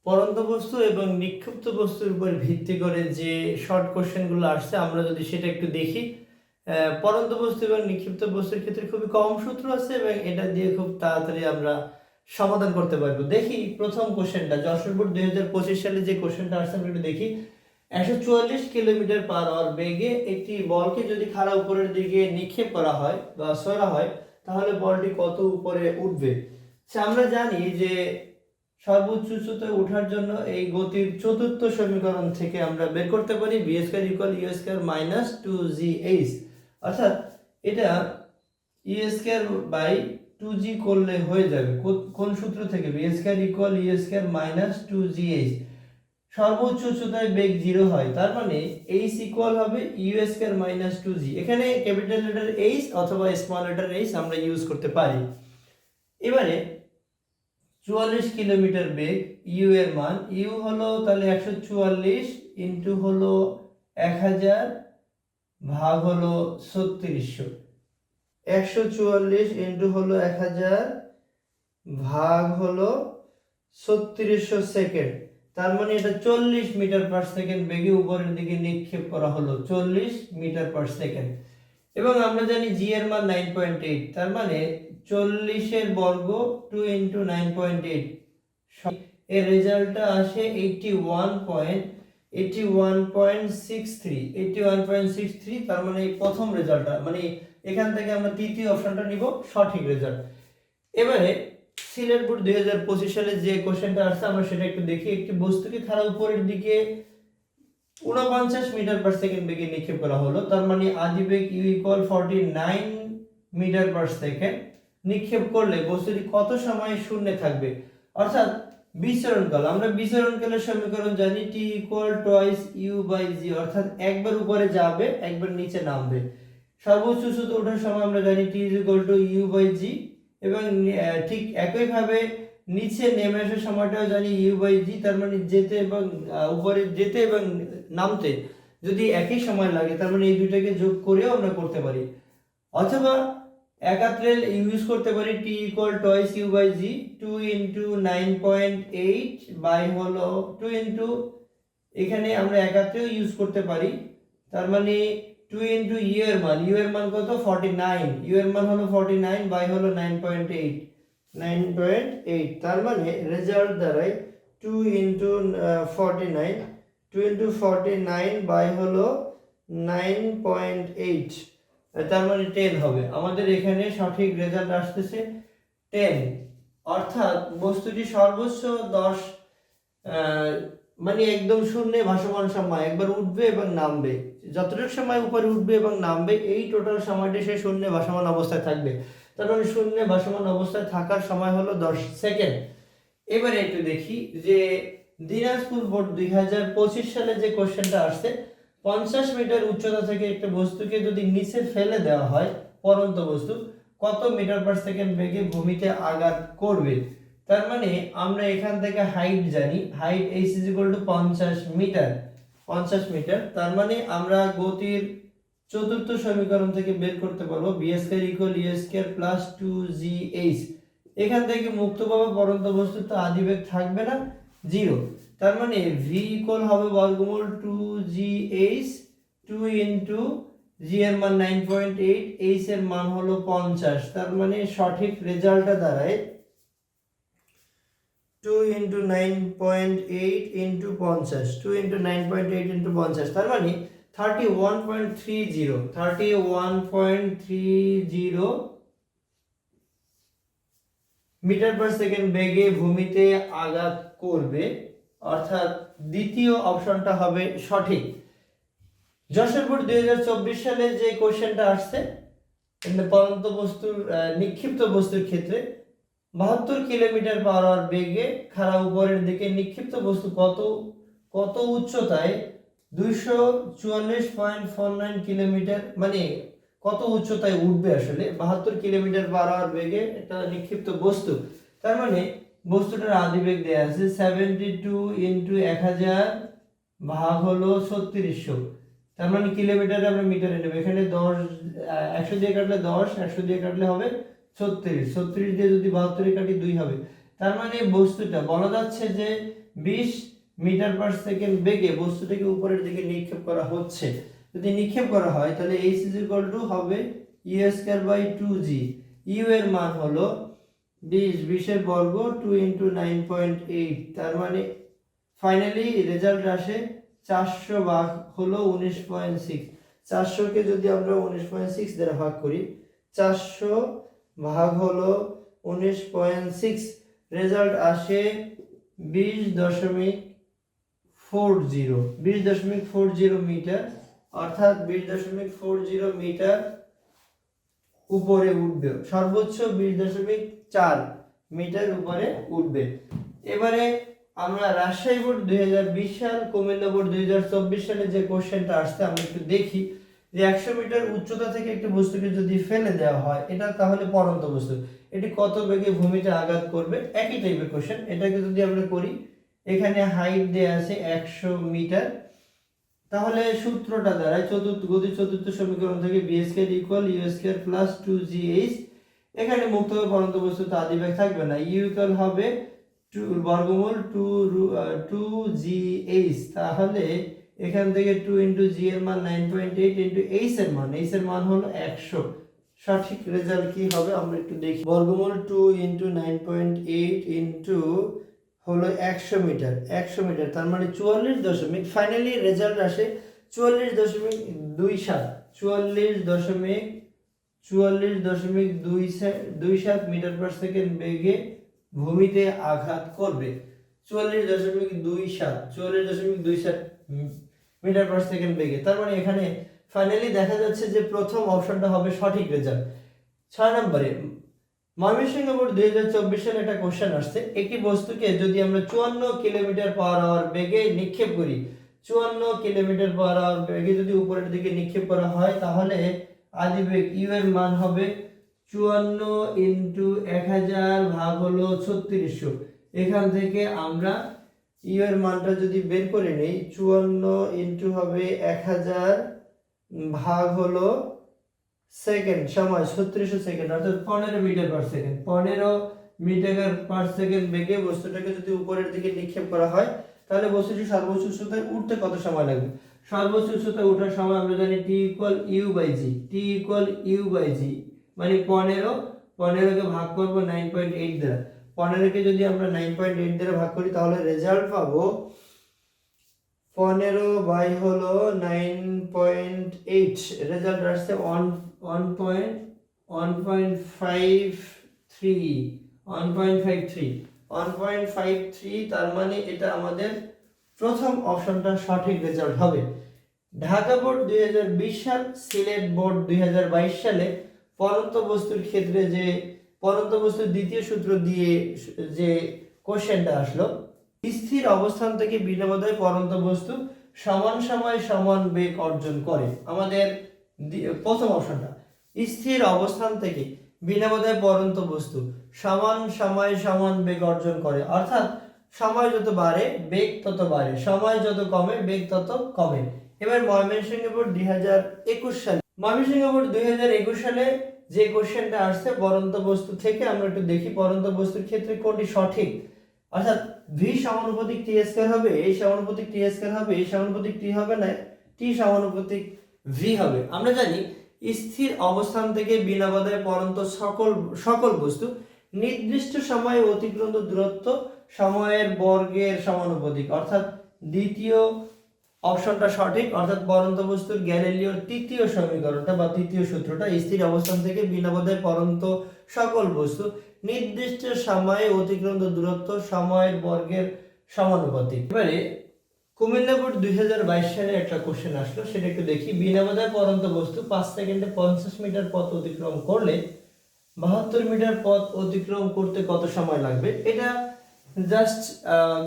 পরন্ত বস্তু এবং নিক্ষিপ্ত বস্তুর উপর ভিত্তি করে যে শর্ট কোশ্চেনগুলো আসছে আমরা যদি সেটা একটু দেখি। পরন্ত বস্তু এবং নিক্ষিপ্ত বস্তুর ক্ষেত্রে খুবই কম সূত্র আছে এবং এটা দিয়ে খুব তাড়াতাড়ি আমরা সমাধান করতে পারবো। দেখি প্রথম কোশ্চেনটা, যশোর বোর্ড 2025 সালে যে কোশ্চেনটা আসছে আমরা একটু দেখি। 144 কিলোমিটার পার আওয়ার বেগে একটি বলকে যদি খাড়া উপরের দিকে নিক্ষেপ করা হয় বা ছোড়া হয় তাহলে বলটি কত উপরে উঠবে। আমরা জানি যে সর্বোচ্চ উচ্চতায় ওঠার জন্য এই গতির চতুর্থ সমীকরণ থেকে আমরা বের করতে পারি b square equal u square minus 2gh, অর্থাৎ এটা ই স্কয়ার বাই 2g করলে হয়ে যাবে কোন সূত্র থেকে, v square equal u square minus 2gh। সর্বোচ্চ উচ্চতায় বেগ 0 হয়, তার মানে h ইকুয়াল হবে ইউ স্কয়ার মাইনাস 2g। এখানে ক্যাপিটাল লেটার h অথবা স্মল লেটার h আমরা ইউজ করতে পারি। এবারে 44 কিলোমিটার বেগ, ইউ এর মান, ইউ হলো তাহলে 144 ইন্টু হলো 1000 ভাগ হলো 3600। 144 ইন্টু হলো 1000 ভাগ হলো 3600 সেকেন্ড, তার মানে এটা 40 মিটার পার সেকেন্ড বেগে উপরের দিকে নিক্ষেপ করা হলো, 40 মিটার পার সেকেন্ড। এবং আমরা জানি জি এর মান 9.8, তার মানে 40 এর বর্গ 2 ইন্টু 9.8, এর রেজাল্টটা আসে 81.63, তার মানে এই প্রথম রেজাল্টটা, মানে এখান থেকে আমরা তৃতীয় অপশনটা নিব সঠিক রেজাল্ট। এবারে সিলেট বোর্ড 2025 সালে যে কোশ্চেনটা আসছে আমরা সেটা একটু দেখি। একটি বস্তুকে খাড়া উপরের দিকে 49 মিটার পার সেকেন্ড বেগে নিক্ষেপ করা হলো, তার মানে আদি বেগ u equal 49 metre per second নিক্ষেপ করলে বস্তুটি কত সময় শূন্যে থাকবে, অর্থাৎ বিচরণকাল। আমরা বিচরণকালের সমীকরণ জানি t equal twice u by g, অর্থাৎ একবার উপরে যাবে একবার নিচে নামবে। সর্বোচ্চ উচ্চতা ওঠার সময় আমরা জানি t equal to u by g, এবং ঠিক একই ভাবে নিচে নেমে আসার সময়টাও জানি u বাই g, তার মানে যেতে এবং উপরে যেতে এবং নামতে যদি একই সময় লাগে তার মানে এই দুইটাকে যোগ করেও আমরা করতে পারি, অথবা একাত্রেল ইউজ করতে পারি t equal twice u by g, 2 into 9.8 by হলো 2 ইনটু, এখানে আমরা একাত্রেও ইউজ করতে পারি, তার মানে 2 ইনটু u এর মান কত 49, u এর মান হলো 49 বাই হলো 9.8, তার মানে রেজাল্ট দাঁড়ায় 2 ইনটু 49, 2 ইনটু 49 বাই হলো 9.8, তার মানে 10 হবে। আমাদের এখানে সঠিক রেজাল্ট আসতেছে 10, অর্থাৎ বস্তুটি সর্বোচ্চ 10 মানে একদম শূন্যে ভাসমান সময় একবার উঠবে এবং নামবে, যতটুকু সময় উপরে উঠবে এবং নামবে এই টোটাল সময়টি সে শূন্যে ভাসমান অবস্থায় থাকবে, তার মানে শূন্যে ভাসমান অবস্থায় থাকার সময় হলো 10 সেকেন্ড। এবারে একটু দেখি যে দিনাজপুর বোর্ড 2025 সালে যে কোশ্চেনটা আসছে, 50 মিটার উচ্চতা থেকে একটা বস্তুকে যদি নিচে ফেলে দেওয়া হয় পরন্ত বস্তু কত মিটার পার সেকেন্ড বেগে ভূমিতে আঘাত করবে। তার মানে আমরা এখান থেকে হাইট জানি, হাইট h = 50 মিটার, 50 মিটার, তার মানে আমরা গতির চতুর্থ সমীকরণ থেকে বের করতে পারবো b square equal u square plus 2gh। এখান থেকে মুক্তভাবে পরন্ত বস্তুর তো আদিবেগ থাকবে না, 0, তার মানে v ইকুয়াল হবে বর্গমূল 2gh, 2 ইনটু g এর মান 9.8, h এর মান হলো 50, তার মানে সঠিক রেজাল্টটা দাঁড়ায় 2 ইনটু 9.8 ইনটু 50, 2 ইনটু 9.8 ইনটু 50, তার মানে 31.30 মিটার পার সেকেন্ড বেগে ভূমিতে আঘাত করবে, অর্থাৎ দ্বিতীয় অপশনটা হবে সঠিক। যশোর বোর্ড 2024 সালে যে কোশ্চেনটা আসছে পরন্ত বস্তুর নিক্ষিপ্ত বস্তুর ক্ষেত্রে 72 কিলোমিটার পার আওয়ার বেগে খাড়া উপরের দিকে নিক্ষিপ্ত বস্তু কত উচ্চতায় 244.49 কিলোমিটার, মানে কত উচ্চতায় উঠবে, আসলে 72 কিলোমিটার পার আওয়ার বেগে একটা নিক্ষিপ্ত বস্তু, তার মানে বস্তুটার আদিবেগ দেয়া আছে 72 ইনটু 1000 ভাগ হলো 3600, তার মানে কিলোমিটারে আমরা মিটারে নেব, এখানে 10 100 দিয়ে কাটলে 10, 100 দিয়ে কাটলে হবে 36, 36 দিয়ে যদি 72 কাটি 2 হবে, তার মানে বস্তুটা বলা যাচ্ছে যে 20 মিটার পার সেকেন্ড বেগে বস্তুটাকে উপরের দিকে নিক্ষেপ করা হচ্ছে। যদি নিক্ষেপ করা হয় তাহলে h হবে u square by 2g। u এর মান হলো 20 এর বর্গ 2 × 9.8, তার মানে ফাইনালি রেজাল্ট আসে 400 ভাগ হলো 19.6। 400 কে যদি আমরা 19.6 দ্বারা ভাগ করি, 400 ভাগ হলো 19.6, রেজাল্ট আসে 20.40 মিটার, অর্থাৎ 20.40 মিটার উপরে উঠবে, সর্বোচ্চ 20.4 মিটার উপরে উঠবে। এবারে আমরা রাজশাহী বোর্ড 2020 সাল, কুমিল্লা বোর্ড 2024 সালে যে কোশ্চেনটা আসছে আমরা একটু দেখি যে 100 মিটার উচ্চতা থেকে একটি বস্তুকে যদি ফেলে দেওয়া হয়, এটা তাহলে পড়ন্ত বস্তু, এটি কত বেগে ভূমিতে আঘাত করবে? একই টাইপের কোশ্চেন। এটাকে যদি আমরা করি, এখানে হাইট দেয়া আছে 100 মিটার, তাহলে সূত্রটা দ্বারা গতির চতুর্থ সমীকরণ থেকে b square equal u square plus 2gh, এখানে মুক্তভাবে পড়ন্ত বস্তুতে আদিবেগ থাকবে না, u ইকুয়াল হবে বর্গমূল 2gh, তাহলে এখান থেকে 2 × g এর মান 9.8 × h এর মান হলো 100। সঠিক রেজাল্ট কি হবে আমরা একটু দেখি। বর্গমূল 2 × 9.8 হলো 100 মিটার, তার মানে 44 ফাইনালি রেজাল্ট আসে 44.27 মিটার পার সেকেন্ড বেগে ভূমিতে আঘাত করবে। 44.27 মিটার পার সেকেন্ড বেগে, তার মানে এখানে ফাইনালি দেখা যাচ্ছে যে প্রথম অপশনটা হবে সঠিক রেজাল্ট। 6 নম্বরে ময়মনসিংহ বোর্ড 2024 সালে একটা কোশ্চেন আসছে, একটি বস্তুকে যদি আমরা 54 কিলোমিটার পার আওয়ার বেগে নিক্ষেপ করি, 54 কিলোমিটার পার আওয়ার বেগে যদি উপরের দিকে নিক্ষেপ করা হয়, তাহলে আদিবেগ u এর মান হবে 54 × 1000 ভাগ হলো 3600। এখান থেকে আমরা u এর মানটা যদি বের করে নেই, 54 হবে 1000 ভাগ হলো সেকেন্ড, সময় 3600 সেকেন্ড, অর্থাৎ 15 metre per second. 15 metre per second বেগে বস্তুটাকে যদি উপরের দিকে নিক্ষেপ করা হয়, তাহলে বস্তুটি সর্বোচ্চ উচ্চতায় উঠতে কত সময় লাগবে? সর্বোচ্চ উচ্চতায় ওঠার সময় আমরা জানি t u বাই g, মানে 15 কে ভাগ করব 9.8 দ্বারা। 15 কে যদি আমরা 9.8 দ্বারা ভাগ করি, তাহলে রেজাল্ট পাবো 15 বাই হলো 9.8, রেজাল্ট আসছে 1.53, তার মানে এটা আমাদের প্রথম অপশনটা সঠিক রেজাল্ট হবে। ঢাকা বোর্ড 2020 সাল, সিলেট বোর্ড 2022 সালে পরন্ত বস্তুর ক্ষেত্রে যে পরন্ত বস্তুর দ্বিতীয় সূত্র দিয়ে যে কোশ্চেনটা আসলো, স্থির অবস্থান থেকে বিনাবাধায় পরন্ত বস্তু সমান সময় সমান বেগ অর্জন করে। আমাদের প্রথম অপশনটা, স্থির অবস্থান থেকে বিনাবাধায় পরন্ত বস্তু সমান সময় সমান বেগ অর্জন করে, অর্থাৎ সময় যত বাড়ে বেগ তত বাড়ে, সময় যত কমে বেগ তত কমে। এবার ময়মনসিংহ বোর্ড 2021 সালে যে কোশ্চেনটা আসছে পরন্ত বস্তু থেকে, আমরা একটু দেখি পরন্ত বস্তুর ক্ষেত্রে কোনটি সঠিক। অর্থাৎ v সমানুপাতিক t স্কয়ার হবে, a সমানুপাতিক t স্কয়ার হবে, a সমানুপাতিক t হবে না, t সমানুপাতিক v হবে। আমরা জানি স্থির অবস্থান থেকে বিনা বাধায় পরন্ত সকল বস্তু নির্দিষ্ট সময়ে অতিক্রান্ত দূরত্ব সময়ের বর্গের সমানুপাতিক, অর্থাৎ দ্বিতীয় অপশনটা সঠিক। অর্থাৎ পরন্ত বস্তুর গ্যালিলিওর তৃতীয় সমীকরণটা বা তৃতীয় সূত্রটা, স্থির অবস্থান থেকে বিনা বাধায় পরন্ত সকল বস্তু নির্দিষ্ট সময়ে অতিক্রান্ত দূরত্ব সময়ের বর্গের সমানুপাতিক। এবারে কুমিল্লা বোর্ড 2022 সালে একটা কোশ্চেন আসলো, সেটা একটু দেখি। বিনা বাধায় পরন্ত বস্তু 5 সেকেন্ডে 50 মিটার পথ অতিক্রম করলে 72 মিটার পথ অতিক্রম করতে কত সময় লাগবে? এটা জাস্ট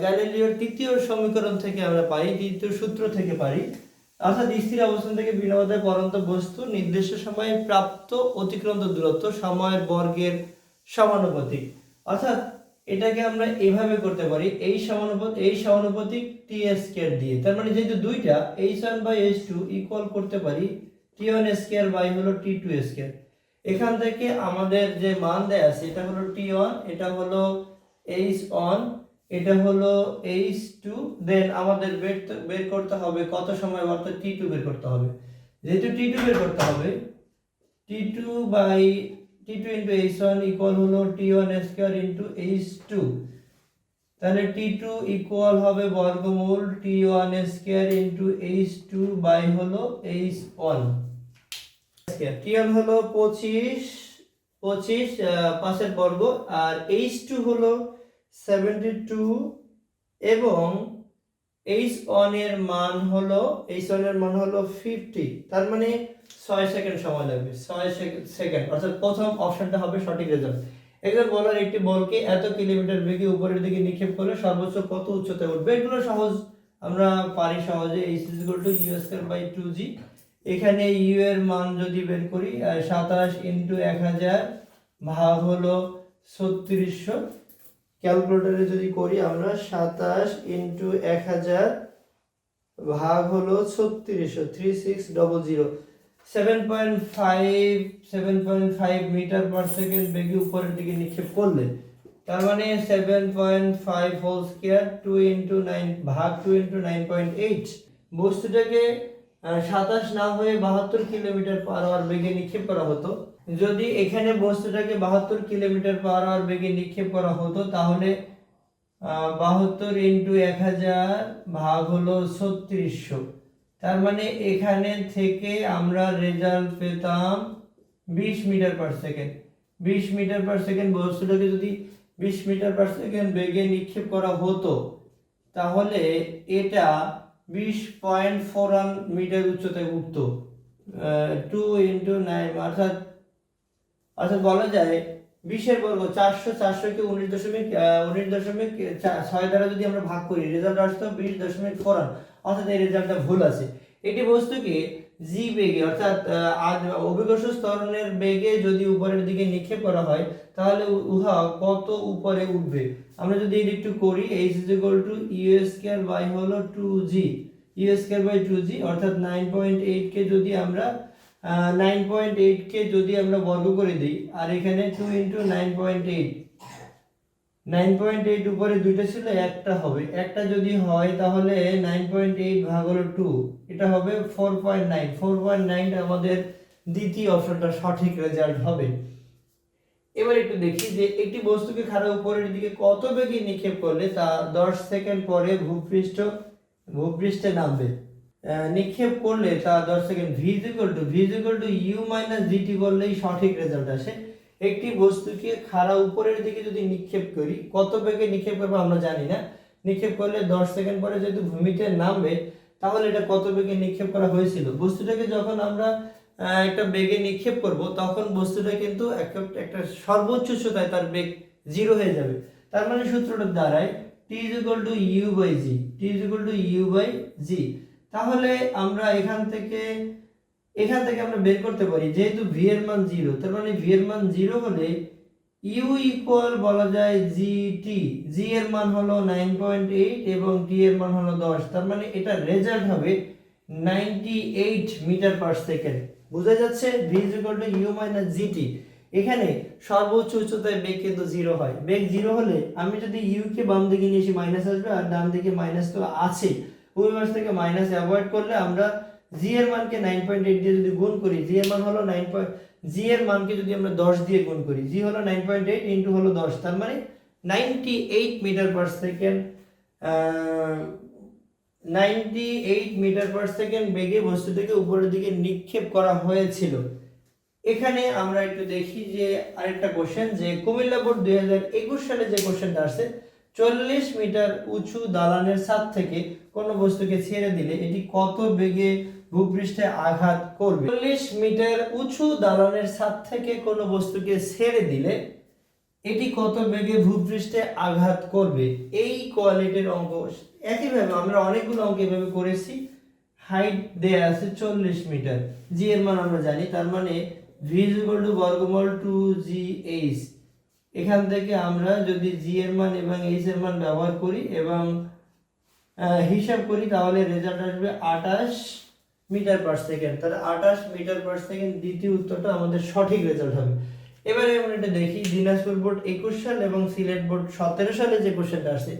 গ্যালিলিওর তৃতীয় সমীকরণ থেকে আমরা পাই, তৃতীয় সূত্র থেকে পারি। অর্থাৎ স্থির অবস্থান থেকে বিনা বাধায় পরন্ত বস্তু নির্দিষ্ট সময়ে প্রাপ্ত অতিক্রান্ত দূরত্ব সময়ের বর্গের সমানুপাতিক। অর্থাৎ এটাকে আমরা এইভাবে করতে পারি, এই সমানুপাতিক t স্কয়ার দিয়ে, তার মানে যেহেতু দুইটা h1 বাই h2 ইকুয়াল করতে পারি t1 স্কয়ার বাই হলো t2 স্কয়ার। এখান থেকে আমাদের যে মান দেয়া আছে, এটা হলো t1, এটা হলো h1, এটা হলো H2, দেন আমাদের বের করতে হবে কত সময়, অর্থাৎ T2 বের করতে হবে। যেহেতু T2 বের করতে হবে, T2 by T2 into H1 equal হলো T1 স্কয়ার ইন্টু H2, তাহলে T2 ইকুয়াল হবে বর্গমূল T1 square into H2 by হলো H1 স্কয়ার। T1 হলো 25 5 বর্গ, আর H2 হলো 72 এবং H1 এর মান হলো 50, তার মানে 6 সেকেন্ড সময় লাগবে, 6 সেকেন্ড, অর্থাৎ প্রথম অপশনটা হবে সঠিক রেজাল্ট। একজন বলার একটি বলকে এত কিলোমিটার বেগে উপরের দিকে নিক্ষেপ করলে সর্বোচ্চ কত উচ্চতায় উঠবে। এগুলো সহজ, আমরা পারি সহজে। h = u²/2g। এখানে u এর মান যদি বের করি 27 × 1000 ভাগ হলো 3600, ক্যালকুলেটরে যদি করি আমরা 27 × 1000 ভাগ হলো 3600, 3600, 7.5 মিটার পার সেকেন্ড বেগে উপরের দিকে নিক্ষেপ করলে, তার মানে 7.5 হোল স্কয়ার 2 × 9 ভাগ 2 × 9.8, বস্তুটাকে 27 না হয়ে 72 কিলোমিটার পার আওয়ার বেগে নিক্ষেপ করা হতো। যদি এখানে বস্তুটাকে 72 কিলোমিটার পার আওয়ার বেগে নিক্ষেপ করা হতো, তাহলে 72 × 1000 ভাগ হলো 3600, তার মানে এখানে থেকে আমরা রেজাল্ট পেতাম 20 metre per second. 20 metre per second বস্তুটাকে যদি 20 মিটার পার সেকেন্ড বেগে নিক্ষেপ করা হতো, তাহলে এটা 20.41 মিটার উচ্চতায় উঠতো। 2 × 9 অর্থাৎ বলা যায় 20 বর্গ 400 কে 19.6 দ্বারা যদি আমরা ভাগ করি, রেজাল্ট আসতো 20.41, অর্থাৎ এই রেজাল্টটা ভুল আছে। এটি বস্তুকে জি বেগে, অর্থাৎ অভিকর্ষ ত্বরণের বেগে যদি উপরের দিকে নিক্ষেপ করা হয়, তাহলে উহা কত উপরে উঠবে। আমরা যদি এটা একটু করি, h = u² হলো 2g, u²/2g, অর্থাৎ 9.8 কে যদি আমরা 9.8 কে যদি আমরা বর্গ করে দিই, আর এখানে 2 × 9.8 উপরে দুইটা ছিল, একটা হবে, একটা যদি হয় তাহলে 9.8 ভাগ হলো 2, এটা হবে 4.9 আমাদের দ্বিতীয় অপশনটা সঠিক রেজাল্ট হবে। এবার একটু দেখি যে একটি বস্তুকে খাড়া উপরের দিকে কত বেগে নিক্ষেপ করলে তা 10 সেকেন্ড পরে ভূপৃষ্ঠে নামবে। নিক্ষেপ করলে তা 10 সেকেন্ড v = u - gt করলেই সঠিক রেজাল্ট আসে। একটি বস্তুকে খাড়া উপরের দিকে যদি নিক্ষেপ করি, কত বেগে নিক্ষেপ করবো আমরা জানি না। নিক্ষেপ করলে 10 সেকেন্ড পরে যদি ভূমিতে নামবে, তাহলে এটা কত বেগে নিক্ষেপ করা হয়েছিল। বস্তুটাকে যখন আমরা একটা বেগে নিক্ষেপ করব, তখন বস্তুটা কিন্তু একটা সর্বোচ্চ উচ্চতায় তার বেগ 0 হয়ে যাবে। তার মানে সূত্রটা দাঁড়ায় t = u/g। তাহলে আমরা এখান থেকে আমরা বের করতে পারি, যেহেতু v এর মান 0, তার মানে v এর মান 0 হলে u ইকুয়াল বলা যায় gt। g এর মান হলো 9.8 এবং t এর মান হলো 10, তার মানে এটা রেজাল্ট হবে 98 মিটার পার সেকেন্ড। বোঝা যাচ্ছে v = u - gt। এখানে সর্বোচ্চ উচ্চতায় বেগ কিন্তু 0 হয়। বেগ 0 হলে আমি যদি u কে বাম দিকে নিয়ে আসি, মাইনাস আসবে, আর ডান দিকে মাইনাস তো আছে, ওই পাশ থেকে মাইনাস অ্যাভয়েড করলে আমরা g এর মানকে 9.8 দিয়ে যদি গুণ করি, g এর মান হলো g এর মানকে যদি আমরা 10 দিয়ে গুণ করি, g হলো 9.8 ইনটু হলো 10, তার মানে 98 metre per second 98 metre per second বেগে বস্তুটিকে উপরের দিকে নিক্ষেপ করা হয়েছিল। এখানে আমরা একটু দেখি যে আরেকটা কোশ্চেন, যে কুমিল্লা বোর্ড 2021 সালে যে কোশ্চেনটা আসছে, 40 মিটার উঁচু দালানের ছাদ থেকে কোনো বস্তুকে ছেড়ে দিলে এটি কত বেগে ভূপৃষ্ঠে আঘাত করবে। 40 মিটার উঁচু দালানের ছাদ থেকে কোনো বস্তুকে ছেড়ে দিলে এটি কত বেগে ভূপৃষ্ঠে আঘাত করবে। এই কোয়ালিটির অঙ্ক একইভাবে আমরা অনেকগুলো অঙ্ক এভাবে করেছি। হাইট দেয়া আছে 40 মিটার, জি এর মান আমরা জানি, তার মানে v = বর্গমূল 2gh। এখান থেকে আমরা যদি জি এর মান এবং এইচ এর মান ব্যবহার করি এবং হিসাব করি, তাহলে রেজাল্ট আসবে 28 মিটার পার সেকেন্ড। তাহলে 28 মিটার পার সেকেন্ড দ্বিতীয় উত্তরটা আমাদের সঠিক রেজাল্ট হবে। এবারে আমরা এটা দেখি, দিনাজপুর বোর্ড 21 সাল এবং সিলেট বোর্ড 17 সালে যে কোশ্চেনটা আসছে,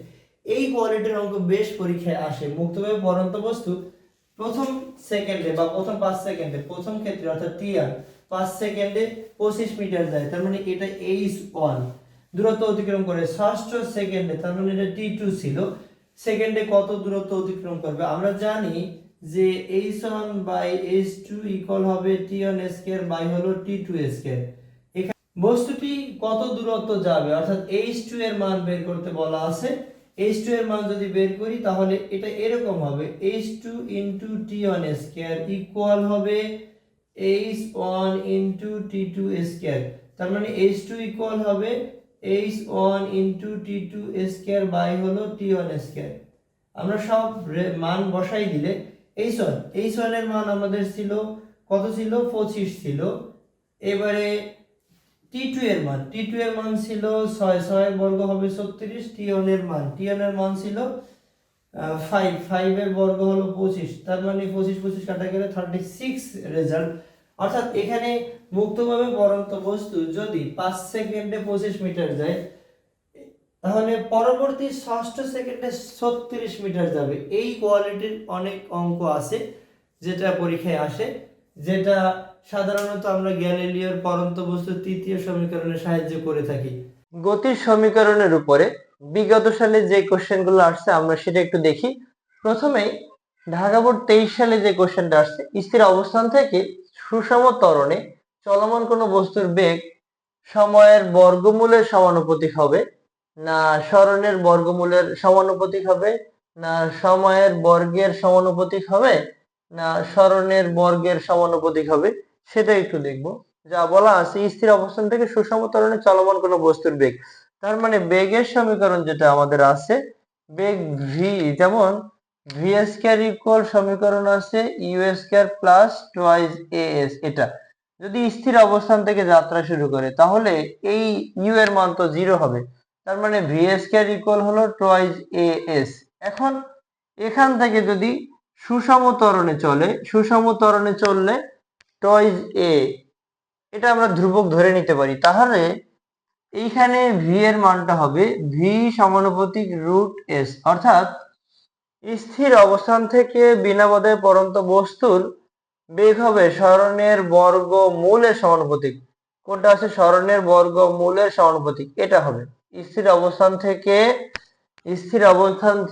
এই কোয়ালিটির অঙ্ক বেশ পরীক্ষায় আসে। মুক্তভাবে পড়ন্ত বস্তু প্রথম সেকেন্ডে বা প্রথম 5 সেকেন্ডে, প্রথম ক্ষেত্রে অর্থাৎ টিআর 5 সেকেন্ডে 25 মিটার যায়, তার মানে এটা h1 দূরত্ব অতিক্রম করে। ষষ্ঠ সেকেন্ডে, তার মানে এটা t2 ছিল, সেকেন্ডে কত দূরত্ব অতিক্রম করবে? আমরা জানি যে h1 বাই h2 ইকুয়াল হবে t1 স্কয়ার বাই হলো t2 স্কয়ার। এখানে বস্তুটি কত দূরত্ব যাবে অর্থাৎ h2 এর মান বের করতে বলা আছে। h2 এর মান যদি বের করি তাহলে এটা এরকম হবে h2 t1 স্কয়ার ইকুয়াল হবে h1 t2 স্কয়ার। তার মানে h2 ইকুয়াল হবে h1 t2 স্কয়ার বাই হলো t1 স্কয়ার। আমরা সব মান বসাই দিলে h1 এর মান আমাদের ছিল কত? ছিল 25 ছিল। এবারে t2 এর মান ছিল 6 6 বর্গ হবে 36। t1 এর মান ছিল 5 এর বর্গ হলো 25, তার মানে 25 25 কাটা গেলে 36 রেজাল্ট। অর্থাৎ এখানে মুক্তভাবে পড়ন্ত বস্তু যদি 5 সেকেন্ডে 25 মিটার যায়, তাহলে পরবর্তী ষষ্ঠ সেকেন্ডে 36 মিটার যাবে। এই কোয়ালিটির অনেক অঙ্ক আছে যেটা পরীক্ষায় আসে, যেটা সাধারণত আমরা গ্যালিলিওর পরন্ত বস্তুর তৃতীয় সমীকরণের সাহায্যে করে থাকি। গতির সমীকরণের উপরে বিগত সালে যে কোশ্চেনগুলো আসছে আমরা সেটা একটু দেখি। প্রথমেই ঢাকা বোর্ড 23 সালে যে কোশ্চেনটা আসছে, স্থির অবস্থান থেকে সুষম ত্বরণে চলমান কোনো বস্তুর বেগ সময়ের বর্গমূলের সমানুপাতিক হবে, না সরণের বর্গমূলের সমানুপাতিক হবে, না সময়ের বর্গের সমানুপাতিক হবে, না সরণের বর্গের সমানুপাতিক হবে, সেটা একটু দেখব। যা বলা আছে স্থির অবস্থান থেকে সুষম ত্বরণে চলমান কোনো বস্তুর বেগ, তার মানে বেগের সমীকরণ যেটা আমাদের আছে, বেগ ভি, যেমন ভি স্কয়ার ইকুয়াল সমীকরণ আছে u square plus twice a s. এটা যদি স্থির অবস্থান থেকে যাত্রা শুরু করে তাহলে এই ইউ এর মান তো 0 হবে, তার মানে ভি স্কয়ার ইকুয়াল হলো টুয়াইস এএস। এখন এখান থেকে যদি সুষম ত্বরণে চললে টুয়াইস এ, এটা আমরা ধ্রুবক ধরে নিতে পারি। তাহলে এইখানে ভি এর মানটা হবে ভি সমানুপাতিক রুট এস, অর্থাৎ স্থির অবস্থান থেকে বিনা বাধায় পড়ন্ত বস্তুর বেগ হবে সরণের বর্গমূলের সমানুপাতিক। কোনটা আছে? সরণের বর্গমূলের সমানুপাতিক, এটা হবে স্থির অবস্থান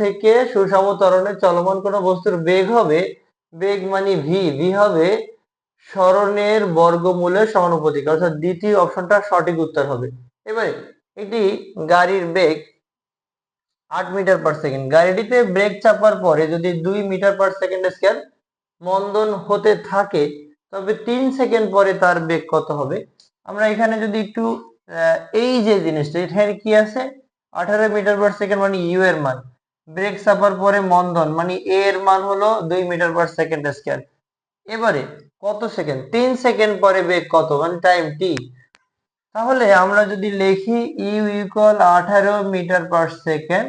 থেকে সুষম ত্বরণে চলমান কোনো বস্তুর বেগ হবে, বেগ মানে ভি হবে সরণের বর্গমূলের সমানুপাতিক, অর্থাৎ দ্বিতীয় অপশনটা সঠিক উত্তর হবে। এবারে একটি গাড়ির বেগ 8 মিটার পার সেকেন্ড, গাড়িটিতে ব্রেক চাপার পরে যদি 2 মিটার পার সেকেন্ড স্কয়ার মন্দন হতে থাকে, তবে 3 সেকেন্ড পরে তার বেগ কত হবে? আমরা এখানে যদি একটু এই যে জিনিসটা, এখানে কি আছে? 18 মিটার পার সেকেন্ড মানে ইউ এর মান, ব্রেক চাপার পরে মন্দন মানে এ এর মান হলো 2 মিটার পার সেকেন্ড স্কয়ার। এবারে কত সেকেন্ড? 3 সেকেন্ড পরে বেগ কত, মানে টাইম টি। তাহলে আমরা যদি লিখি u equal 18 metre per second,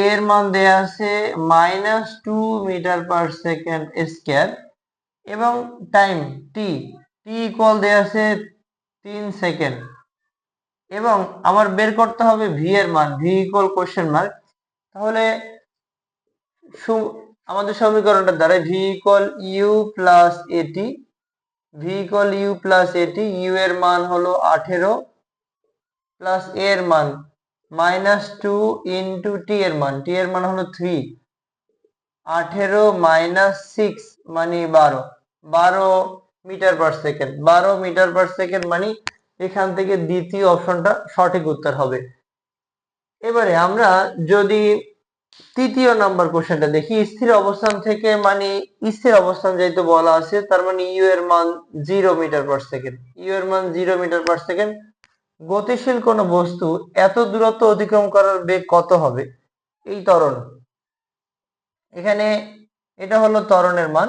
এর মান দেয়া আছে -2 মিটার পার সেকেন্ড স্কয়ার, এবং টাইম টি ইকুয়াল দেয়া আছে 3 সেকেন্ড, এবং আমার বের করতে হবে ভি এর মান, ভি ইকুয়াল কোশ্চেন মার্ক। তাহলে আমাদের সমীকরণটা দাঁড়ায় ভি ইকুয়াল ইউ প্লাস এটি, ইউ এর মান হলো 18 প্লাস এর মান -2 ইন্টু টি এর মান হলো 3, 18 মাইনাস 6 মানে 12 metre per second, 12 metre per second, মানে এখান থেকে দ্বিতীয় অপশনটা সঠিক উত্তর হবে। এবারে আমরা যদি তৃতীয় নাম্বার কোশ্চেনটা দেখি, স্থির অবস্থান থেকে, মানে স্থির অবস্থান যেহেতু বলা আছে, তার মানে ইউ এর মান 0 মিটার পার সেকেন্ড, গতিশীল কোন বস্তু এত দূরত্ব অতিক্রম করার বেগ কত হবে? এই ত্বরণ, এখানে এটা হলো ত্বরণের মান।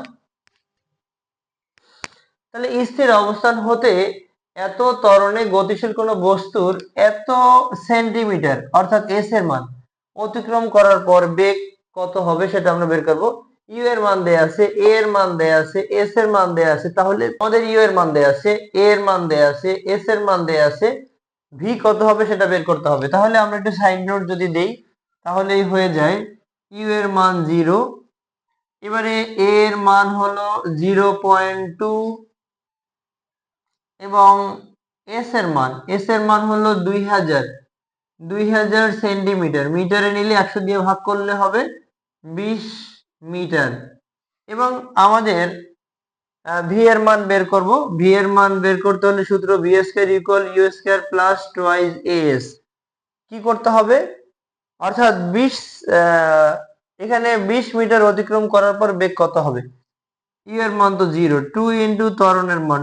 তাহলে স্থির অবস্থান হতে এত ত্বরণে গতিশীল কোন বস্তুর এত সেন্টিমিটার অর্থাৎ এস এর মান অতিক্রম করার পর বেগ কত হবে সেটা আমরা বের করব। ইউ এর মান দেয়া আছে, এ এর মান দেয়া আছে, এস এর মান দেয়া আছে, তাহলে আমাদের ইউ এর মান দেয়া আছে, এ এর মান দেয়া আছে, এস এর মান দেয়া আছে, ভি কত হবে সেটা বের করতে হবে। তাহলে আমরা একটু সাইড নোট যদি দেই, তাহলেই হয়ে যায় ইউ এর মান 0, এবারে এ এর মান হলো 0.2 এবং এস এর মান হলো 2000 সেন্টিমিটার, মিটারে নিলে 100 দিয়ে ভাগ করলে হবে 20 মিটার। এবং আমাদের ভি এর মান বের করব। ভি এর মান বের করতে হলে সূত্র v square equal u square plus twice s. কি করতে হবে? অর্থাৎ 20 এখানে 20 মিটার অতিক্রম করার পর বেগ কত হবে? ইউ এর মান তো 0, 2 ইন্টু ত্বরণের মান,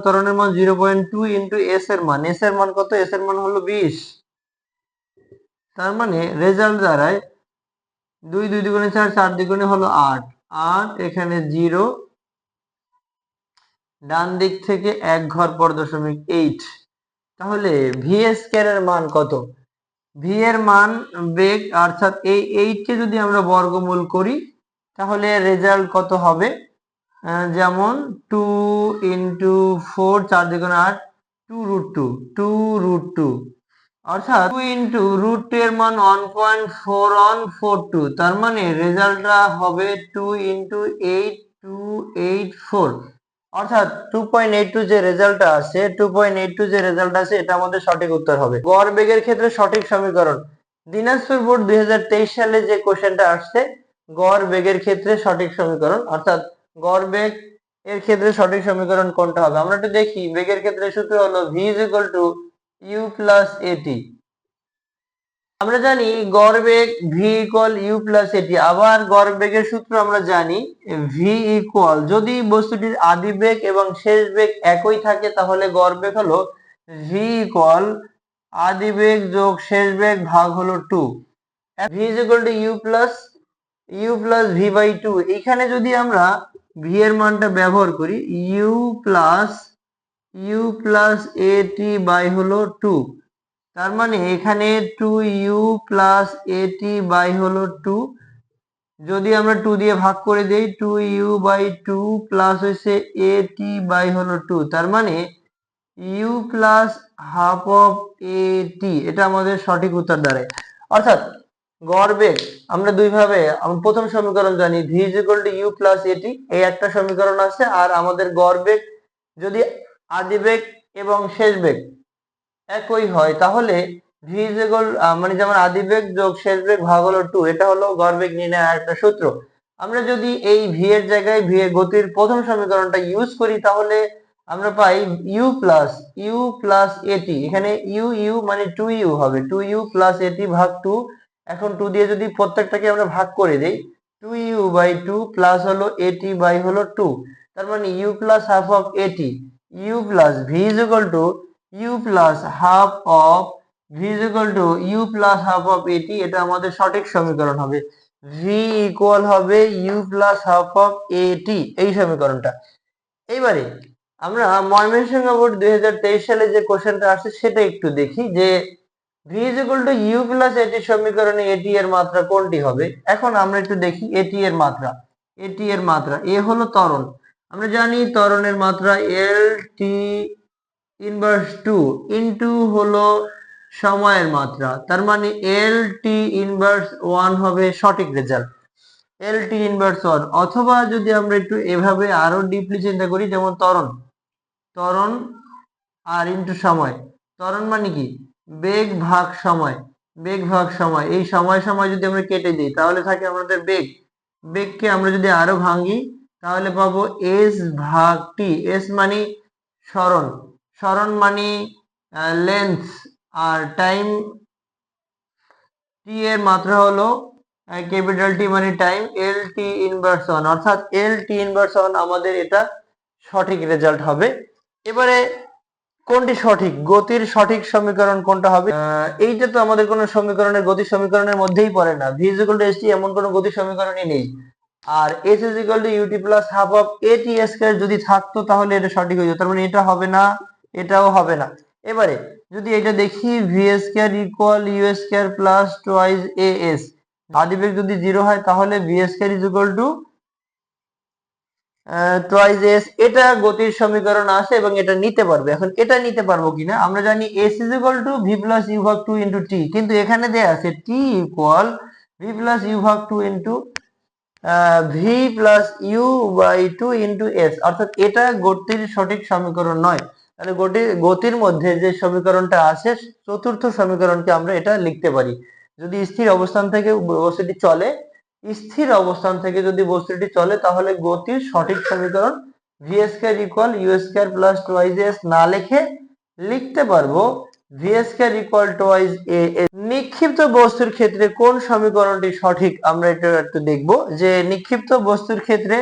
ত্বরণের মান 0.2 ইন্টু এস এর মান, এস এর মান কত? এস এর মান হলো 20। তার মানে রেজাল্ট দাঁড়ায় 2 2 দুগুণে 4, 4 দুগুণে হলো 8, 8 এখানে 0, ডান দিক থেকে 1 ঘর পর 0.8। তাহলে ভি স্কয়ার এর মান কত? ভি এর মান বেগ অর্থাৎ এই 8 কে যদি আমরা বর্গমূল করি তাহলে রেজাল্ট কত হবে? যেমন 2 ইন্টু 4, 4 দুগুণে 8, 2√2, অর্থাৎ 2 ইন্টু √2 এর মান 1.4142। তার মানে রেজাল্টটা হবে 2 ইন্টু 8, 284, অর্থাৎ 2.82 যে রেজাল্টটা আছে, 2.82 যে রেজাল্ট আছে এটা আমাদের সঠিক উত্তর হবে। গড় বেগের ক্ষেত্রে সঠিক সমীকরণ, দিনাজপুর বোর্ড 2023 সালে যে কোশ্চেনটা আসছে, গড় বেগের ক্ষেত্রে সঠিক সমীকরণ, অর্থাৎ গড় বেগ এর ক্ষেত্রে সঠিক সমীকরণ কোনটা হবে? আমরা একটু দেখি। বেগের ক্ষেত্রে সূত্র হলো v equal to u plus a t. আমরা জানি গড় বেগ v equal u plus a t. আবার গড় বেগের সূত্র আমরা জানি v ইকুয়াল, যদি বস্তুটির আদি বেগ এবং শেষ বেগ একই থাকে তাহলে গড় বেগ হলো v ইকুয়াল আদি বেগ যোগ শেষ বেগ ভাগ হলো 2। v is equal to u plus v by 2। এখানে যদি আমরা v এর মানটা ব্যবহার করি, u plus a t by হলো 2। তার মানে এখানে 2u প্লাস এটি বাই হলো 2, যদি আমরা 2 দিয়ে ভাগ করে দেই 2u বাই 2 প্লাস হচ্ছে এটি বাই হলো 2। তার মানে u plus half of a t, এটা আমাদের সঠিক উত্তর দাঁড়ায়। অর্থাৎ গড় বেগ আমরা দুইভাবে, আমরা প্রথম সমীকরণ জানি v is equal to u plus a t, এই একটা সমীকরণ আছে। আর আমাদের গড় বেগ যদি আদি বেগ এবং শেষ বেগ একই হয় তাহলে v ইজ ইকুয়াল, মানে যেমন আদি বেগ যোগ শেষ বেগ ভাগ হলো 2, এটা হলো গড় বেগ নির্ণয়ের আরেকটা সূত্র। আমরা যদি এই v এর জায়গায় v এর গতির প্রথম সমীকরণটা ইউজ করি তাহলে আমরা পাই ইউ প্লাস এটি। এখানে ইউ মানে 2u হবে, 2u প্লাস এটি ভাগ 2। এখন 2 দিয়ে যদি প্রত্যেকটাকে আমরা ভাগ করে দেই, 2u বাই 2 প্লাস হলো এটি বাই হলো 2। তার মানে u plus half of a t, u plus v is equal to u plus half of u plus half of a t, এটা আমাদের সঠিক সমীকরণ হবে। ভি ইকুয়াল হবে u plus half of a t, এই সমীকরণটা। এইবারে আমরা ময়মনসিংহ বোর্ড 2023 সালে যে কোশ্চেনটা আসছে সেটা একটু দেখি, যে v is equal to u plus a t সমীকরণে এটি এর মাত্রা কোনটি হবে? এখন আমরা একটু দেখি এটি এর মাত্রা এ হলো ত্বরণ। আমরা জানি ত্বরণের মাত্রা এল টি ইনভার্স 2 ইনটু হলো সময়ের মাত্রা। তার মানে এল টি ইনভার্স 1 হবে সঠিক রেজাল্ট, এল টি ইনভার্স 1। অথবা যদি আমরা একটু এভাবে আরো ডিপলি চিন্তা করি, যেমন ত্বরণ আর ইনটু সময়। ত্বরণ মানে কি? বেগ ভাগ সময়, এই সময় যদি আমরা কেটে দিই তাহলে থাকে আমাদের বেগকে আমরা যদি আরো ভাঙি তাহলে পাবো এস ভাগ টি। এস মানে সরণ মানে লেন্থ, আর টাইম, টি এর মাত্রা হলো ক্যাপিটাল টি মানে টাইম, এল টি ইনভার্স 1, অর্থাৎ এল টি ইনভার্স 1 আমাদের এটা সঠিক রেজাল্ট হবে। এবারে কোনটি সঠিক, গতির সঠিক সমীকরণ কোনটা হবে? এইটা তো আমাদের কোনো সমীকরণের গতি সমীকরণের মধ্যেই পড়ে না। v is equal to s t এমন কোনো গতি সমীকরণই নেই। আর s is equal to u t plus half of a t square যদি থাকতো তাহলে এটা সঠিক হয়ে যেত। তার মানে এটা হবে না, এটাও হবে না। এবারে যদি এটা দেখি v square equal u square plus twice a s, আদিবেগ যদি 0 হয় তাহলে v square is equal to twice s, এটা গতির সমীকরণ আছে এবং এটা নিতে পারবে। এখন এটা নিতে পারবো কিনা, আমরা জানি s is equal to v plus u ভাগ টু ইন্টু টি, কিন্তু এখানে দেয়া আছে t equal v plus u ভাগ two into v plus u by two into s, অর্থাৎ এটা গতির সঠিক সমীকরণ নয়। তাহলে গতির মধ্যে যে সমীকরণটা আছে, চতুর্থ সমীকরণকে আমরা এটা লিখতে পারি। যদি স্থির অবস্থান থেকে বস্তুটি চলে, স্থির অবস্থান থেকে যদি বস্তুটি চলে, তাহলে গতির সঠিক সমীকরণ v square equal u square plus twice s না লিখে লিখতে পারবো v square equal twice a. নিক্ষিপ্ত বস্তুর ক্ষেত্রে কোন সমীকরণটি সঠিক, আমরা এটা একটু দেখব। যে নিক্ষিপ্ত বস্তুর ক্ষেত্রে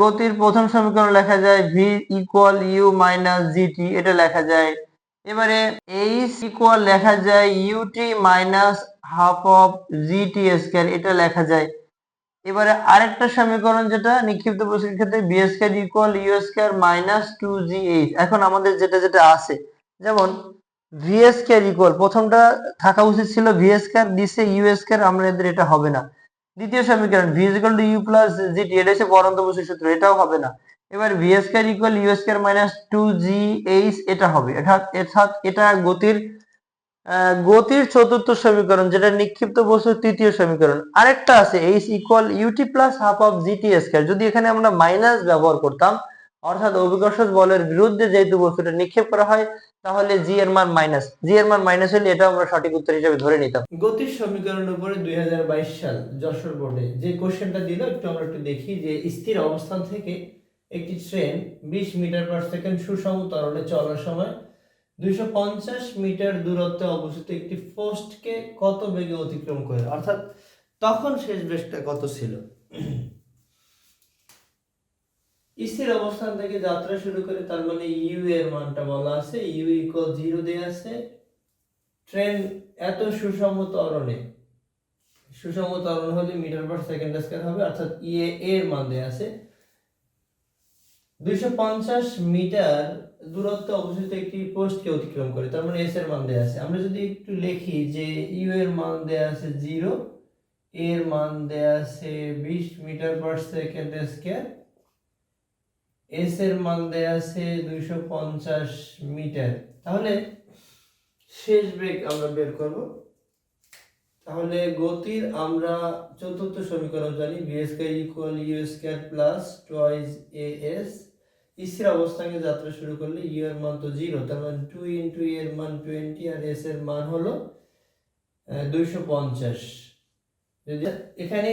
গতির প্রথম সমীকরণ লেখা যায় v equal u minus g t, এটা লেখা যায়। এবারে এইচ ইকুয়াল লেখা যায় u t minus half of g t square, এটা লেখা যায়। এবারে আরেকটা সমীকরণ যেটা নিক্ষিপ্ত বস্তুর ক্ষেত্রে v square equal u square minus two g h. এখন আমাদের যেটা যেটা আছে, যেমন ভি স্কয়ার ইকুয়াল, প্রথমটা থাকা উচিত ছিল ভি স্কয়ার, দিছে ইউ স্কয়ার, আমাদের এটা হবে না। দ্বিতীয় সমীকরণ v equal to u plus g t, এটা হচ্ছে পরন্ত বস্তুর সূত্র, এটাও হবে না। এবার v square equal u square minus two g h, এটা হবে। অর্থাৎ এটা গতির চতুর্থ সমীকরণ, যেটা নিক্ষিপ্ত বস্তুর তৃতীয় সমীকরণ। আরেকটা আছে h equal u t plus half of g t square, যদি এখানে আমরা মাইনাস ব্যবহার করতাম, অর্থাৎ অভিকর্ষজ বলের বিরুদ্ধে যেহেতু বস্তুটা নিক্ষেপ করা হয়, তাহলে জি এর মান মাইনাস হলে এটা আমরা সঠিক উত্তর হিসেবে ধরে নিতাম। গতির সমীকরণের উপরে 2022 সাল যশোর বোর্ডে যে কোশ্চেনটা দিল, আমরা একটু দেখি। যে স্থির অবস্থান থেকে একটি ট্রেন 20 মিটার পার সেকেন্ড সুষম ত্বরণে চলার সময় 250 মিটার দূরত্বে অবস্থিত একটি পোস্টকে কত বেগে অতিক্রম করে, অর্থাৎ তখন শেষ বেগটা কত ছিল। স্থির অবস্থান থেকে যাত্রা শুরু করে, তার মানে ইউ এর মানটা বলা আছে, ইউ ইকুয়াল 0 দেয়া আছে। ট্রেন এত সুষম ত্বরণে হলে মিটার পার সেকেন্ড স্কয়ার হবে, অর্থাৎ এর মান দেয়া আছে। 250 মিটার দূরত্বে অবস্থিত একটি পোস্টকে অতিক্রম করে, তার মানে এস এর মান দেয়া আছে। আমরা যদি একটু লিখি যে ইউ এর মান দেয়া আছে 0, এর মান দেয়া আছে 20 metre per second square, s এর মান দেয়া আছে 250 মিটার। তাহলে শেষ বেগ আমরা বের করব। তাহলে গতির আমরা চতুর্থ সমীকরণ জানি, v square equal u square plus twice a s. স্থির অবস্থানে যাত্রা শুরু করলে ইউ এর মান তো 0, তার মানে 2 ইনটু এর মান 20 আর এস এর মান হলো 250। যদি এখানে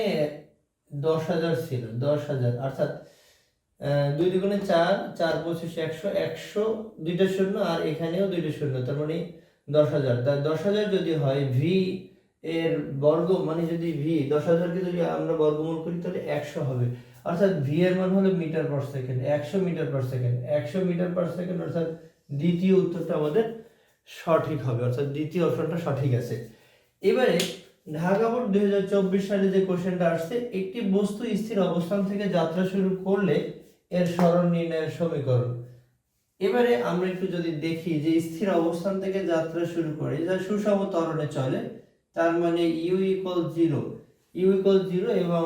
10,000 ছিল, 10,000, অর্থাৎ 2 দুগুণে 4, 4 25 100, 100 দুইটা শূন্য আর এখানেও দুইটা শূন্য, তার মানে 10,000। 10,000 যদি হয় ভি এর বর্গ, মানে যদি ভি 10,000 কে যদি আমরা বর্গমূল করি তাহলে 100 হবে, অর্থাৎ ভি এর মান হলো metre per second, 100 metre per second, 100 metre per second, অর্থাৎ দ্বিতীয় উত্তরটা আমাদের সঠিক হবে, অর্থাৎ দ্বিতীয় অপশনটা সঠিক আছে। এবারে ঢাকা বোর্ড 2024 সালে যে কোশ্চেনটা আসছে, একটি বস্তু স্থির অবস্থান থেকে যাত্রা শুরু করলে এর সরণ নির্ণয়ের সমীকরণ। এবারে আমরা একটু যদি দেখি যে স্থির অবস্থান থেকে যাত্রা শুরু করে যা সুষম ত্বরণে চলে, তার মানে ইউ ইকুয়াল 0, এবং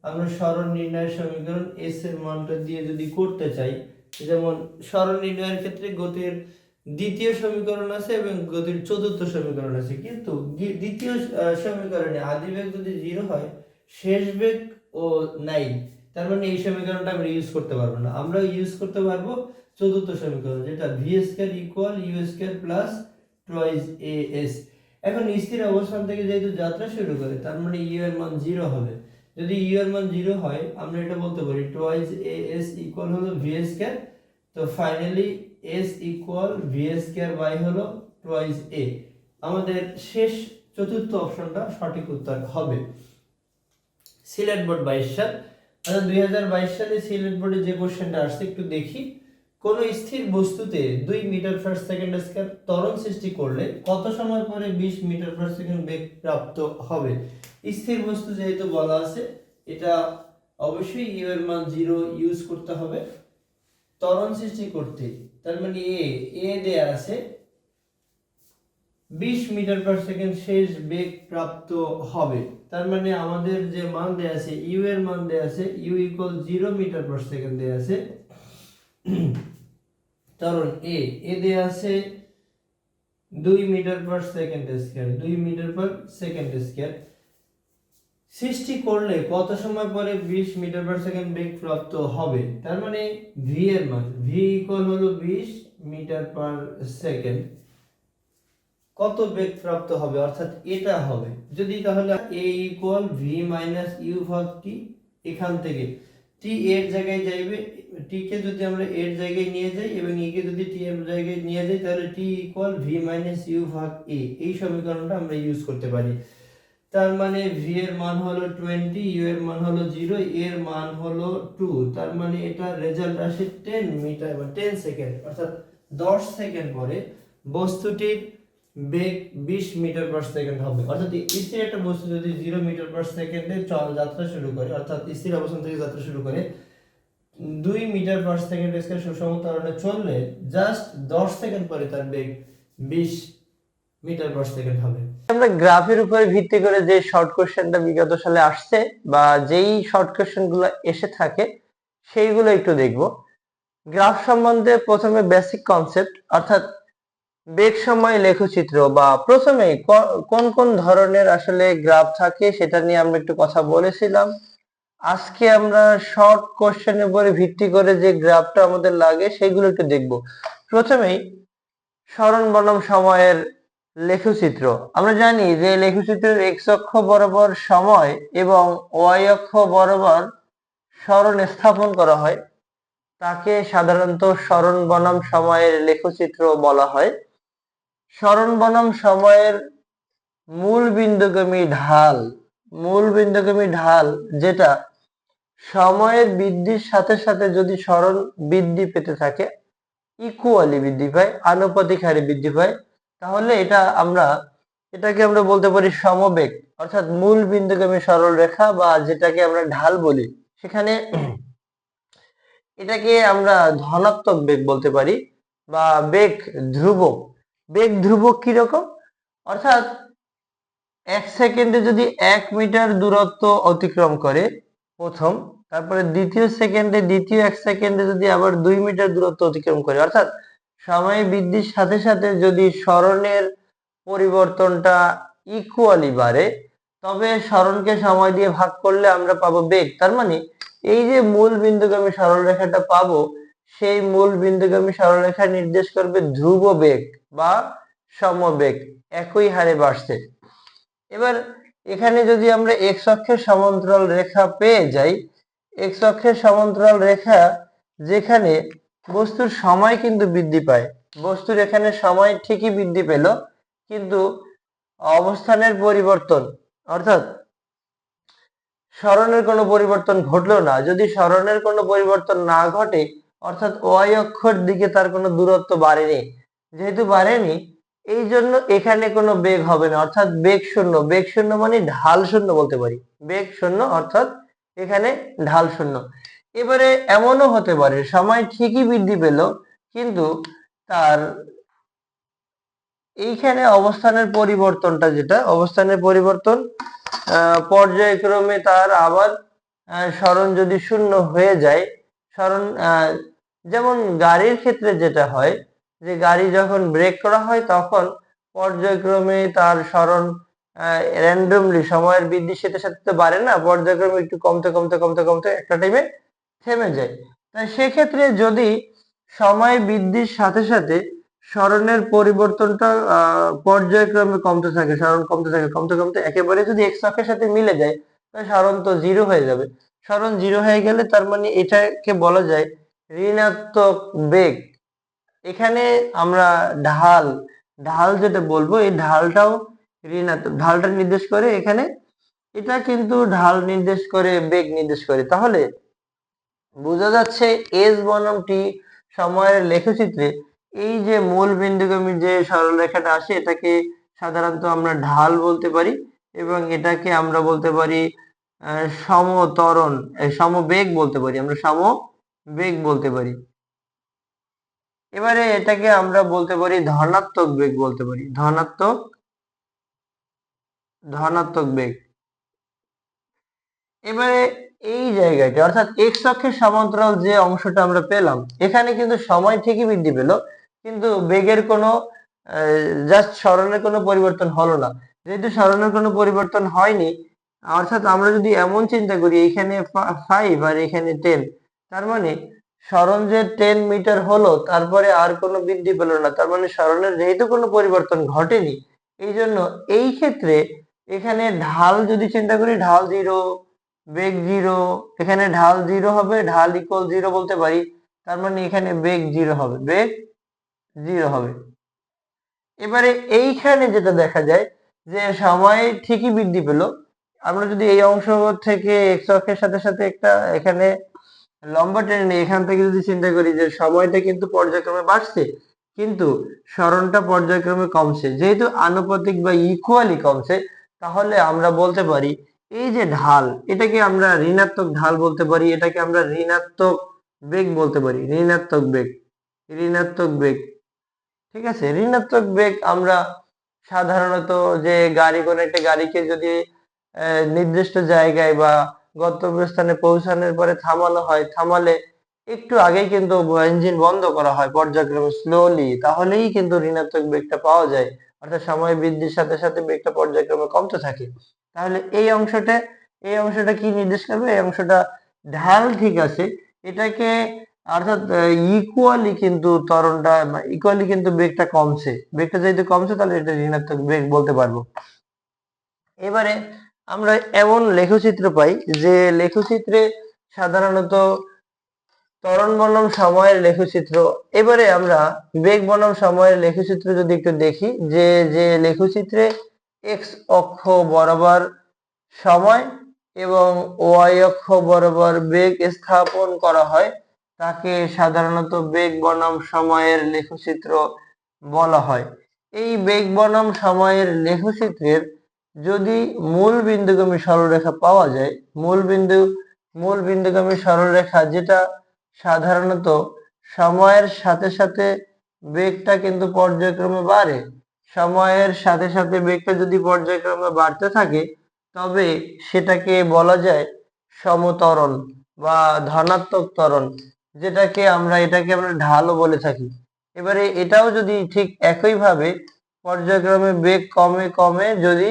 আমরা সরণ নির্ণয়ের সমীকরণ এস এর মানটা দিয়ে যদি করতে চাই, যেমন সরণ নির্ণয়ের ক্ষেত্রে গতির দ্বিতীয় সমীকরণ আছে এবং গতির চতুর্থ সমীকরণ আছে, কিন্তু দ্বিতীয় সমীকরণে আদি বেগ যদি 0 হয়, শেষ বেগ ও নাই, তার মানে এই সমীকরণটা আমরা ইউজ করতে পারবো না। আমরা ইউজ করতে পারবো চতুর্থ সমীকরণ, যেটা v square equal u square plus twice a s. এখন স্থির অবস্থান থেকে যেহেতু যাত্রা শুরু করে, তার মানে ইউ এর মান 0 হবে। যদি ইউ এর মান 0 হয়, আমরা এটা বলতে পারি টুয়াইস এ এস ইকুয়াল হলো ভি স্কয়ার। তো finally s equal v square by হলো টুয়াইস এ। আমাদের শেষ চতুর্থ অপশনটা সঠিক উত্তর হবে। সিলেট বোর্ড 22 সাল, 2022 সালে সিলেট বোর্ডে যে কোশ্চেনটা আসছে একটু দেখি। কোন স্থির বস্তুতে 2 মিটার পার সেকেন্ড স্কয়ার ত্বরণ সৃষ্টি করলে কত সময় পরে 20 মিটার পার সেকেন্ড বেগ প্রাপ্ত হবে। স্থির বস্তু যেহেতু বলা আছে, এটা অবশ্যই ইউ এর মান 0 ইউজ করতে হবে ত্বরণ সৃষ্টি করতে, তার মানে এ দেয়া আছে 20 মিটার পার সেকেন্ড শেষ বেগ প্রাপ্ত হবে। তার মানে আমাদের যে মান দেয়া আছে ইউ এর মান দেয়া আছে u equal 0 metre per second দেয়া আছে। কারণ এ দেয়া আছে 2 metre per second square, 2 metre per second square. সৃষ্টি করলে কত সময় পরে 20 মিটার পার সেকেন্ড বেগ প্রাপ্ত হবে? তার মানে ভি এর মান ভি ইকুয়াল হলো 20 মিটার পার সেকেন্ড, কত বেগ প্রাপ্ত হবে অর্থাৎ এটা হবে। যদি তাহলে a equal v minus u ভাগ টি, এখান থেকে টি এর জায়গায় যাইবে, টি কে যদি আমরা এর জায়গায় নিয়ে যাই এবং ই কে যদি টি এর জায়গায় নিয়ে যাই তাহলে টি ইকুয়াল ভি মাইনাস ইউ ভাগ এ, এই সমীকরণটা আমরা ইউজ করতে পারি। তার মানে ভি এর মান হলো 20, ইউ এর মান হলো 0, এর মান হলো 2, তার মানে এটা রেজাল্ট আসে 10 মিটার বা 10 সেকেন্ড অর্থাৎ 10 সেকেন্ড পরে বস্তুটির বেগ 20 মিটার পার সেকেন্ড হবে। অর্থাৎ স্থির একটা বস্তু যদি 0 মিটার পার সেকেন্ডে যাত্রা শুরু করে, অর্থাৎ স্থির অবস্থান থেকে যাত্রা শুরু করে 2 মিটার পার সেকেন্ড স্কয়ার সুষম ত্বরণে চললে জাস্ট 10 সেকেন্ড পরে তার বেগ 20 মিটার পার সেকেন্ড হবে। আমরা গ্রাফের উপরে ভিত্তি করে যে শর্ট কোশ্চেনটা বিগত সালে আসছে বা যেই শর্ট কোশ্চেন গুলো এসে থাকে সেইগুলো একটু দেখব। গ্রাফ সম্বন্ধে প্রথমে বেসিক কনসেপ্ট অর্থাৎ বেগ সময় লেখচিত্র বা প্রথমে কোন কোন ধরনের আসলে গ্রাফ থাকে সেটা নিয়ে আমরা একটু কথা বলেছিলাম। আজকে আমরা শর্ট কোশ্চেনের উপরে ভিত্তি করে যে গ্রাফটা আমাদের লাগে সেগুলো একটু দেখব। প্রথমেই সরণ বনাম সময়ের লেখচিত্র। আমরা জানি যে লেখচিত্রের এক্স অক্ষ বরাবর সময় এবং ওয়াই অক্ষ বরাবর সরণ স্থাপন করা হয়, তাকে সাধারণত সরণ বনাম সময়ের লেখচিত্র বলা হয়। সরণ বনাম সময়ের মূল বিন্দুগামী ঢাল যেটা সময়ের বৃদ্ধির সাথে সাথে যদি সরণ বৃদ্ধি পেতে থাকে, ইকুয়ালি বৃদ্ধি পায়, আনুপাতিক হারে বৃদ্ধি পায়, তাহলে এটাকে আমরা বলতে পারি সমবেগ অর্থাৎ মূল বিন্দুগামী সরল রেখা বা যেটাকে আমরা ঢাল বলি। সেখানে এটাকে আমরা ধনাত্মক বেগ বলতে পারি বা বেগ ধ্রুবক। বেগ ধ্রুবক কিরকম? অর্থাৎ 1 সেকেন্ডে যদি 1 মিটার দূরত্ব অতিক্রম করে প্রথম, তারপরে দ্বিতীয় 1 সেকেন্ডে যদি আবার 2 মিটার দূরত্ব অতিক্রম করে, অর্থাৎ সময় বৃদ্ধির সাথে সাথে যদি সরণের পরিবর্তনটা ইকুয়ালি বাড়ে, তবে সরণকে সময় দিয়ে ভাগ করলে আমরা পাবো বেগ। তার মানে এই যে মূল বিন্দুগামী সরলরেখাটা পাবো, সেই মূল বিন্দুগামী সরলরেখা নির্দেশ করবে ধ্রুব বেগ বা সমবেগ, একই হারে বাড়ছে। এবার এখানে যদি আমরা এক্স অক্ষের সমান্তরাল রেখা পেয়ে যাই, এক্স অক্ষের সমান্তরাল রেখা যেখানে বস্তুর সময় কিন্তু বৃদ্ধি পায়, বস্তুর এখানে সময় ঠিকই বৃদ্ধি পেল কিন্তু অবস্থানের পরিবর্তন অর্থাৎ সরণের কোনো পরিবর্তন ঘটলো না। যদি সরণের কোনো পরিবর্তন না ঘটে অর্থাৎ ওয়াই অক্ষর দিকে তার কোনো দূরত্ব বাড়েনি, যেহেতু বাড়েনি এই জন্য এখানে কোনো বেগ হবে না, অর্থাৎ বেগ শূন্য। বেগ শূন্য মানে ঢাল শূন্য বলতে পারি, বেগ শূন্য অর্থাৎ এখানে ঢাল শূন্য। এবারে এমনও হতে পারে সময় ঠিকই বৃদ্ধি পেল কিন্তু তার এইখানে অবস্থানের পরিবর্তনটা, যেটা অবস্থানের পরিবর্তন পর্যায়ক্রমে তার আবার সরণ যদি শূন্য হয়ে যায়, সরণ যেমন গাড়ির ক্ষেত্রে যেটা হয় যে গাড়ি যখন ব্রেক করা হয় তখন পর্যায়ক্রমে তার সরণ র্যান্ডমলি সময়ের বৃদ্ধির সাথে সাথে তো বাড়ে না, পর্যায়ক্রমে একটু কমতে কমতে কমতে কমতে একটা টাইমে থেমে যায়। তাই সেক্ষেত্রে যদি সময় বৃদ্ধির সাথে সাথে সরণের পরিবর্তনটা পর্যায়ক্রমে কমতে থাকে, সরণ কমতে থাকে কমতে কমতে একেবারে যদি এক্স অক্ষের সাথে মিলে যায় তাহলে সরণ তো জিরো হয়ে যাবে। সরণ জিরো হয়ে গেলে তার মানে এটাকে বলা যায় ঋণাত্মক বেগ। এখানে আমরা ঢাল যেটা বলবো এই ঢালটাও ঋণাত্মক, ঢালটা নির্দেশ করে এখানে, এটা কিন্তু ঢাল নির্দেশ করে বেগ নির্দেশ করে। তাহলে বোঝা যাচ্ছে এস বনাম টি সময়ের লেখচিত্রে এই যে মূল বিন্দুগামী যে সরলরেখাটা আসে এটাকে সাধারণত আমরা ঢাল বলতে পারি এবং এটাকে আমরা বলতে পারি সমত্বরণ, সমবেগ বলতে পারি, আমরা সমবেগ বলতে পারি। এবারে এটাকে আমরা বলতে পারি ধনাত্মক বেগ বলতে পারি, ধনাত্মক বেগ। এবারে এই জায়গাটা অর্থাৎ এক্স অক্ষের সমান্তরাল যে অংশটা আমরা পেলাম, এখানে কিন্তু সময় ঠিকই বৃদ্ধি পেল, কিন্তু বেগের কোনো জাস্ট সরণের কোনো পরিবর্তন হলো না। যেহেতু সরণের কোনো পরিবর্তন হয়নি, অর্থাৎ আমরা যদি এমন চিন্তা করি এখানে 5 আর এখানে 10, তার মানে সরণ যে 10 মিটার হলো তারপরে আর কোনো বৃদ্ধি পেল না, তার মানে সরণের যেহেতু কোনো পরিবর্তন ঘটেনি, এই জন্য এই ক্ষেত্রে এখানে ঢাল যদি চিন্তা করি, ঢাল 0, বেগ 0, এখানে ঢাল 0 হবে, ঢাল ইকুয়াল 0 বলতে পারি, তার মানে এখানে বেগ 0 হবে, বেগ 0 হবে। এবারে এইখানে যেটা দেখা যায় যে সময় ঠিকই বৃদ্ধি পেল, আমরা যদি এই অংশ থেকে এক্স অক্ষের সাথে সাথে একটা এখানে লম্বা টেনে নিই, এখান থেকে যদি চিন্তা করি যে সময়টা কিন্তু পর্যায়ক্রমে বাড়ছে, কিন্তু সরণটা পর্যায়ক্রমে কমছে, যেহেতু আনুপাতিক বা ইকুয়ালি কমছে, তাহলে আমরা বলতে পারি এই যে ঢাল, এটাকে আমরা ঋণাত্মক ঢাল বলতে পারি, এটাকে আমরা ঋণাত্মক বেগ বলতে পারি, ঋণাত্মক বেগ, ঋণাত্মক বেগ। ঠিক আছে, ঋণাত্মক বেগ আমরা সাধারণত যে কোনো একটা গাড়িকে যদি নির্দিষ্ট জায়গায় বা গন্তব্যস্থানে পৌঁছানোর পরে থামানো হয়, থামালে একটু আগেই কিন্তু ইঞ্জিন বন্ধ করা হয় পর্যায়ক্রমে স্লোলি, তাহলেই কিন্তু ঋণাত্মক বেগটা পাওয়া যায়, অর্থাৎ সময় বৃদ্ধির সাথে সাথে বেগটা পর্যায়ক্রমে কমতে থাকে। তাহলে এই অংশটা কি নির্দেশ করবে? এই অংশটা ঢাল ঠিক আছে, এটাকে অর্থাৎ ইকুয়ালি কিন্তু ইকুয়ালি কিন্তু বেগটা কমছে, বেগটা যেহেতু কমছে তাহলে এটা ঋণাত্মক বেগ বলতে পারবো। এবারে আমরা এমন লেখচিত্র পাই যে লেখচিত্রে সাধারণত ত্বরণ বনাম সময়ের লেখচিত্র। এবারে আমরা বেগ বনাম সময়ের লেখচিত্র যদি একটু দেখি, যে লেখচিত্রে এক্স অক্ষ বরাবর সময় এবং ওয়াই অক্ষ বরাবর বেগ স্থাপন করা হয়, তাকে সাধারণত বেগ বনাম সময়ের লেখচিত্র বলা হয়। এই বেগ বনাম সময়ের লেখচিত্রের যদি মূল বিন্দুগামী সরলরেখা পাওয়া যায়, মূল বিন্দুগামী সরলরেখা যেটা সাধারণত সময়ের সাথে সাথে বেগটা কিন্তু পর্যায়ক্রমে বাড়ে, সময়ের সাথে সাথে বেগটা যদি পর্যায়ক্রমে বাড়তে থাকে তবে সেটাকে বলা যায় সমত্বরণ বা ধনাত্মক ত্বরণ, এটাকে আমরা ঢালও বলে থাকি। এবারে এটাও যদি ঠিক একইভাবে পর্যায়ক্রমে বেগ কমে কমে যদি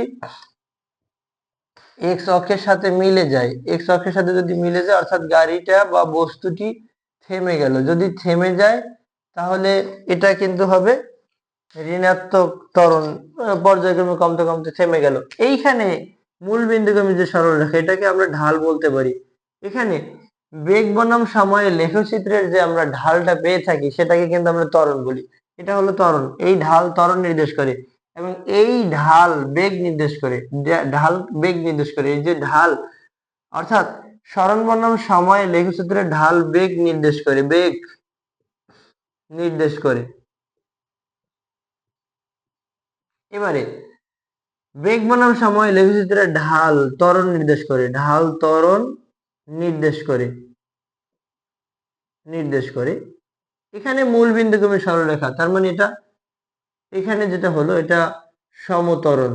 এক্স অক্ষের সাথে মিলে যায়, এক্স অক্ষের সাথে যদি মিলে যায় অর্থাৎ গাড়িটা বা বস্তুটি থেমে গেল, যদি থেমে যায় তাহলে এটা কিন্তু হবে ঋণাত্মক ত্বরণ, পর্যায়ক্রমে কমতে কমতে থেমে গেল। এইখানে মূল বিন্দুগামী যে সরলরেখা, এটাকে আমরা ঢাল বলতে পারি। এখানে বেগ বনাম সময়ের লেখচিত্রের যে আমরা ঢালটা পেয়ে থাকি সেটাকে কিন্তু আমরা ত্বরণ বলি, এটা হলো ত্বরণ, এই ঢাল ত্বরণ নির্দেশ করে এবং এই ঢাল বেগ নির্দেশ করে, ঢাল বেগ নির্দেশ করে। এই যে ঢাল অর্থাৎ সরণ বনাম সময়ের লেখচিত্রের ঢাল বেগ নির্দেশ করে, বেগ নির্দেশ করে। এবারে বেগ বনাম সময় লেখচিত্রের ঢাল ত্বরণ নির্দেশ করে, ঢাল ত্বরণ নির্দেশ করে, এখানে মূল বিন্দুগামী সরলরেখা, তার মানে এটা এখানে যেটা হলো এটা সমত্বরণ,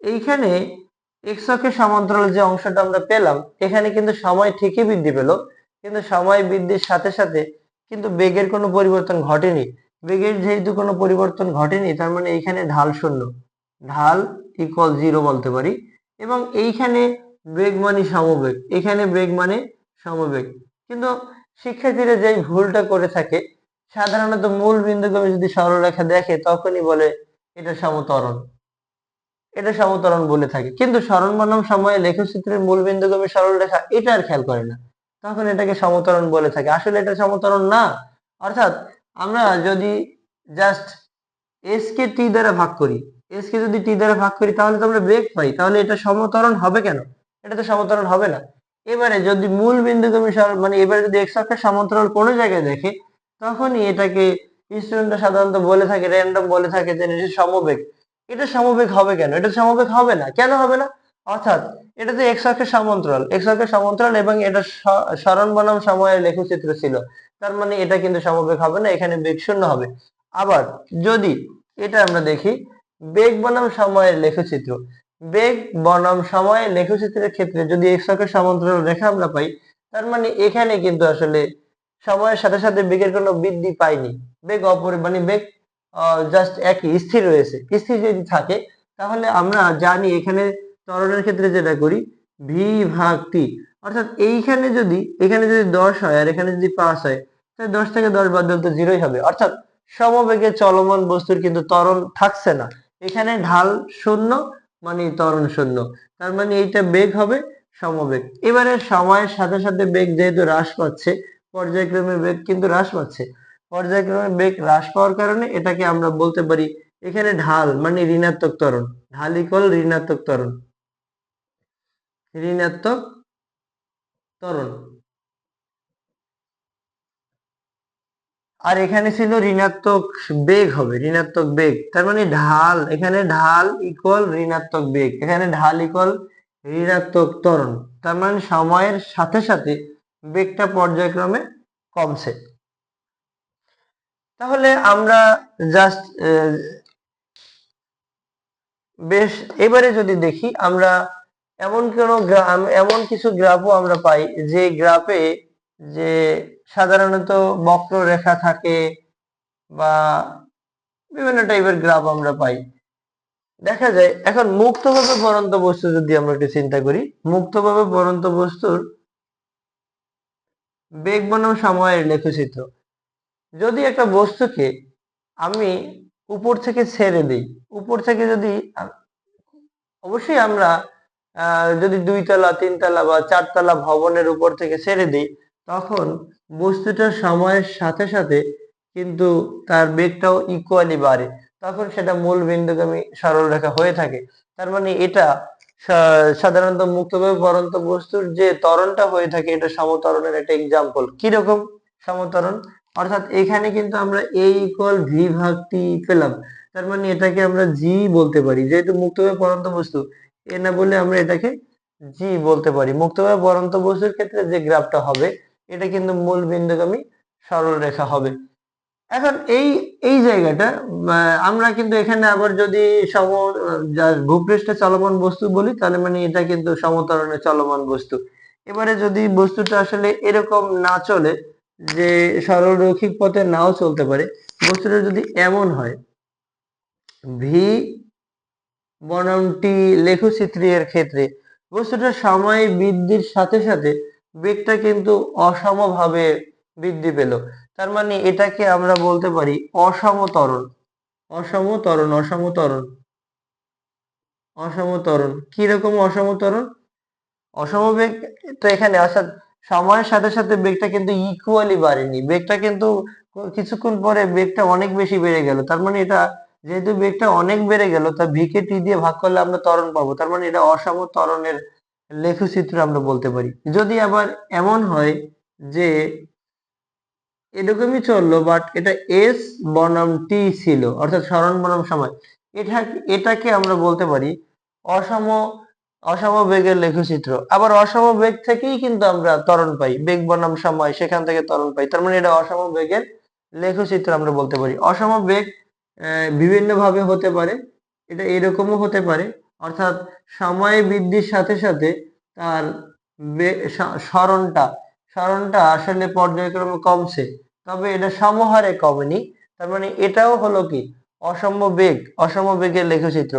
এইখানে এক্স অক্ষের সমান্তরাল যে অংশটা আমরা পেলাম, এখানে কিন্তু সময় ঠিকই বৃদ্ধি পেল, কিন্তু সময় বৃদ্ধির সাথে সাথে কিন্তু বেগের কোনো পরিবর্তন ঘটেনি। বেগের যেহেতু কোনো পরিবর্তন ঘটেনি তার মানে এইখানে ঢাল শূন্য, ঢাল ইকুয়াল 0 বলতে পারি, এবং এইখানে বেগ মানে সমবেগ, এখানে বেগ মানে সমবেগ। কিন্তু শিক্ষার্থীরা যে ভুলটা করে থাকে, সাধারণত মূল বিন্দুগামী যদি সরলরেখা দেখে তখনই বলে এটা সমত্বরণ, এটা সমত্বরণ বলে থাকে, কিন্তু সরণ বনাম সময়ে লেখচিত্রের মূল বিন্দুগামী সরলরেখা এটা আর খেয়াল করে না, তখন এটাকে সমত্বরণ বলে থাকে। আসলে এটা সমত্বরণ না, অর্থাৎ আমরা যদি জাস্ট এস কে টি দ্বারা ভাগ করি, এস কে যদি টি দ্বারা ভাগ করি তাহলে তো আমরা বেগ পাই, তাহলে এটা সমত্বরণ হবে কেন? এটা তো সমত্বরণ হবে না। এবারে যদি মূল বিন্দুগামী সরল মানে এবারে যদি এক্স অক্ষের সমান্তরাল কোনো জায়গায় দেখে, তখনই এটাকে স্টুডেন্টরা সাধারণত বলে থাকে, র্যান্ডম বলে থাকে যে এটা সমবেগ। এটা সমবেগ হবে কেন? এটা সমবেগ হবে না, কেন হবে না? অর্থাৎ এটা তো এক্স অক্ষের সমান্তরাল, এবং এটা সরণ বনাম সময়ের লেখচিত্র ছিল, তার মানে এটা কিন্তু সমবেগ হবে না, এখানে বেগ শূন্য হবে। আবার যদি এটা আমরা দেখি বেগ বনাম সময়ের লেখচিত্র, বেগ বনাম সময় লেখচিত্রের ক্ষেত্রে যদি এক্স অক্ষের সমান্তরাল রেখা আমরা পাই, তার মানে এখানে কিন্তু আসলে সময়ের সাথে সাথে বেগের কোনো বৃদ্ধি পায়নি। বেগ মানে বেগ জাস্ট একই স্থির রয়েছে। স্থির যদি থাকে তাহলে আমরা জানি এখানে ত্বরণের ক্ষেত্রে যেটা করি ভি ভাগ টি, অর্থাৎ এখানে যদি 10 হয় আর এখানে যদি 5 হয়, তাহলে 10 থেকে 10 বাদ দিলে তো 0ই হবে। অর্থাৎ সমবেগে চলমান বস্তুর কিন্তু ত্বরণ থাকছে না। এখানে ঢাল শূন্য মানে ত্বরণ শূন্য, তার মানে এইটা বেগ হবে সমবেগ। এবারে সময়ের সাথে সাথে বেগ যেহেতু হ্রাস পাচ্ছে, পর্যায়ক্রমে বেগ কিন্তু হ্রাস পাচ্ছে। পর্যায়ক্রমে বেগ হ্রাস পাওয়ার কারণে এটাকে আমরা বলতে পারি এখানে ঢাল মানে ঋণাত্মক ত্বরণ, ঢাল ইকুয়াল ঋণাত্মক ত্বরণ, ঋণাত্মক ত্বরণ। আর এখানে ছিল ঋণাত্মক বেগ হবে, ঋণাত্মক বেগ, তার মানে ঢাল, এখানে ঢাল ইকুয়াল ঋণাত্মক বেগ, এখানে ঢাল ইকুয়াল ঋণাত্মক ত্বরণ। তার মানে সময়ের সাথে সাথে বেগটা পর্যায়ক্রমে কমছে। তাহলে আমরা জাস্ট বেশ, এবারে যদি দেখি আমরা এমন কিছু গ্রাফও আমরা পাই যে গ্রাফে যে সাধারণত বক্ররেখা থাকে বা বিভিন্ন টাইপের গ্রাফ আমরা পাই। দেখা যায় এখন মুক্তভাবে পড়ন্ত বস্তু যদি আমরা একটু চিন্তা করি, মুক্তভাবে পড়ন্ত বস্তুর বেগ বনাম সময়ের লেখচিত্র। যদি একটা বস্তুকে আমি উপর থেকে ছেড়ে দিই, উপর থেকে যদি অবশ্যই আমরা যদি 2 তলা 3 তলা বা 4 তলা ভবনের উপর থেকে ছেড়ে দিই, তখন বস্তুটা সময়ের সাথে সাথে কিন্তু তার বেগটাও ইকুয়ালি বাড়ে, তখন সেটা মূল বিন্দুগামী সরলরেখা হয়ে থাকে। তার মানে এটা সাধারণত মুক্তভাবে পড়ন্ত বস্তুর যে ত্বরণটা হয়ে থাকে এটা সমত্বরণের একটা এক্সাম্পল। কিরকম সমত্বরণ? অর্থাৎ এখানে কিন্তু আমরা a ইকুয়াল ভি ভাগ টি পেলাম, তার মানে এটাকে আমরা জি বলতে পারি, যেহেতু মুক্তভাবে পড়ন্ত বস্তু, এ না বলে আমরা এটাকে জি বলতে পারি। মুক্তভাবে পড়ন্ত বস্তুর ক্ষেত্রে যে গ্রাফটা হবে এটা কিন্তু মূল বিন্দুগামী সরল রেখা হবে। এখন এই এই জায়গাটা আমরা কিন্তু এখানে আবার যদি ভূপৃষ্ঠে চলমান বস্তু বলি, তাহলে মানে এটা কিন্তু সমত্বরণে চলমান বস্তু। এবারে যদি বস্তুটা আসলে এরকম না চলে, যে সরল রৈখিক পথে নাও চলতে পারে, বস্তুটা যদি এমন হয় ভি বনাম টি লেখচিত্রের ক্ষেত্রে বস্তুটা সময় বৃদ্ধির সাথে সাথে বেগটা কিন্তু অসমভাবে বৃদ্ধি পেল, তার মানে এটাকে আমরা বলতে পারি অসমত্বরণ। অসমত্বরণ অসমত্বরণ অসমত্বরণ কিরকম অসমত্বরণ? অসমবেগ তো এখানে অর্থাৎ সময়ের সাথে সাথে বেগটা কিন্তু ইকুয়ালি বাড়েনি, বেগটা কিন্তু কিছুক্ষণ পরে বেগটা অনেক বেশি বেড়ে গেল, তার মানে এটা যেহেতু বেগটা অনেক বেড়ে গেল তা ভি কে টি দিয়ে ভাগ করলে আমরা ত্বরণ পাবো, তার মানে এটা অসম ত্বরণের লেখচিত্র আমরা বলতে পারি। যদি আবার এমন হয় যে এরকমই চললো বাট এটা এস বনাম টি ছিল, অর্থাৎ সরণ বনাম সময়, এটাকে আমরা বলতে পারি অসম অসম বেগের লেখচিত্র। আবার অসম বেগ থেকেই কিন্তু আমরা ত্বরণ পাই, বেগ বনাম সময় সেখান থেকে ত্বরণ পাই, তার মানে এটা অসম বেগের লেখচিত্র আমরা বলতে পারি। অসম বেগ বিভিন্ন ভাবে হতে পারে, এটা এরকমও হতে পারে, অর্থাৎ সময় বৃদ্ধির সাথে সাথে তার সরণটা সরণটা আসলে পর্যায়ক্রমে কমছে, তবে এটা সমহারে কমেনি, তার মানে এটাও হলো কি অসম বেগ, অসম বেগের লেখচিত্র।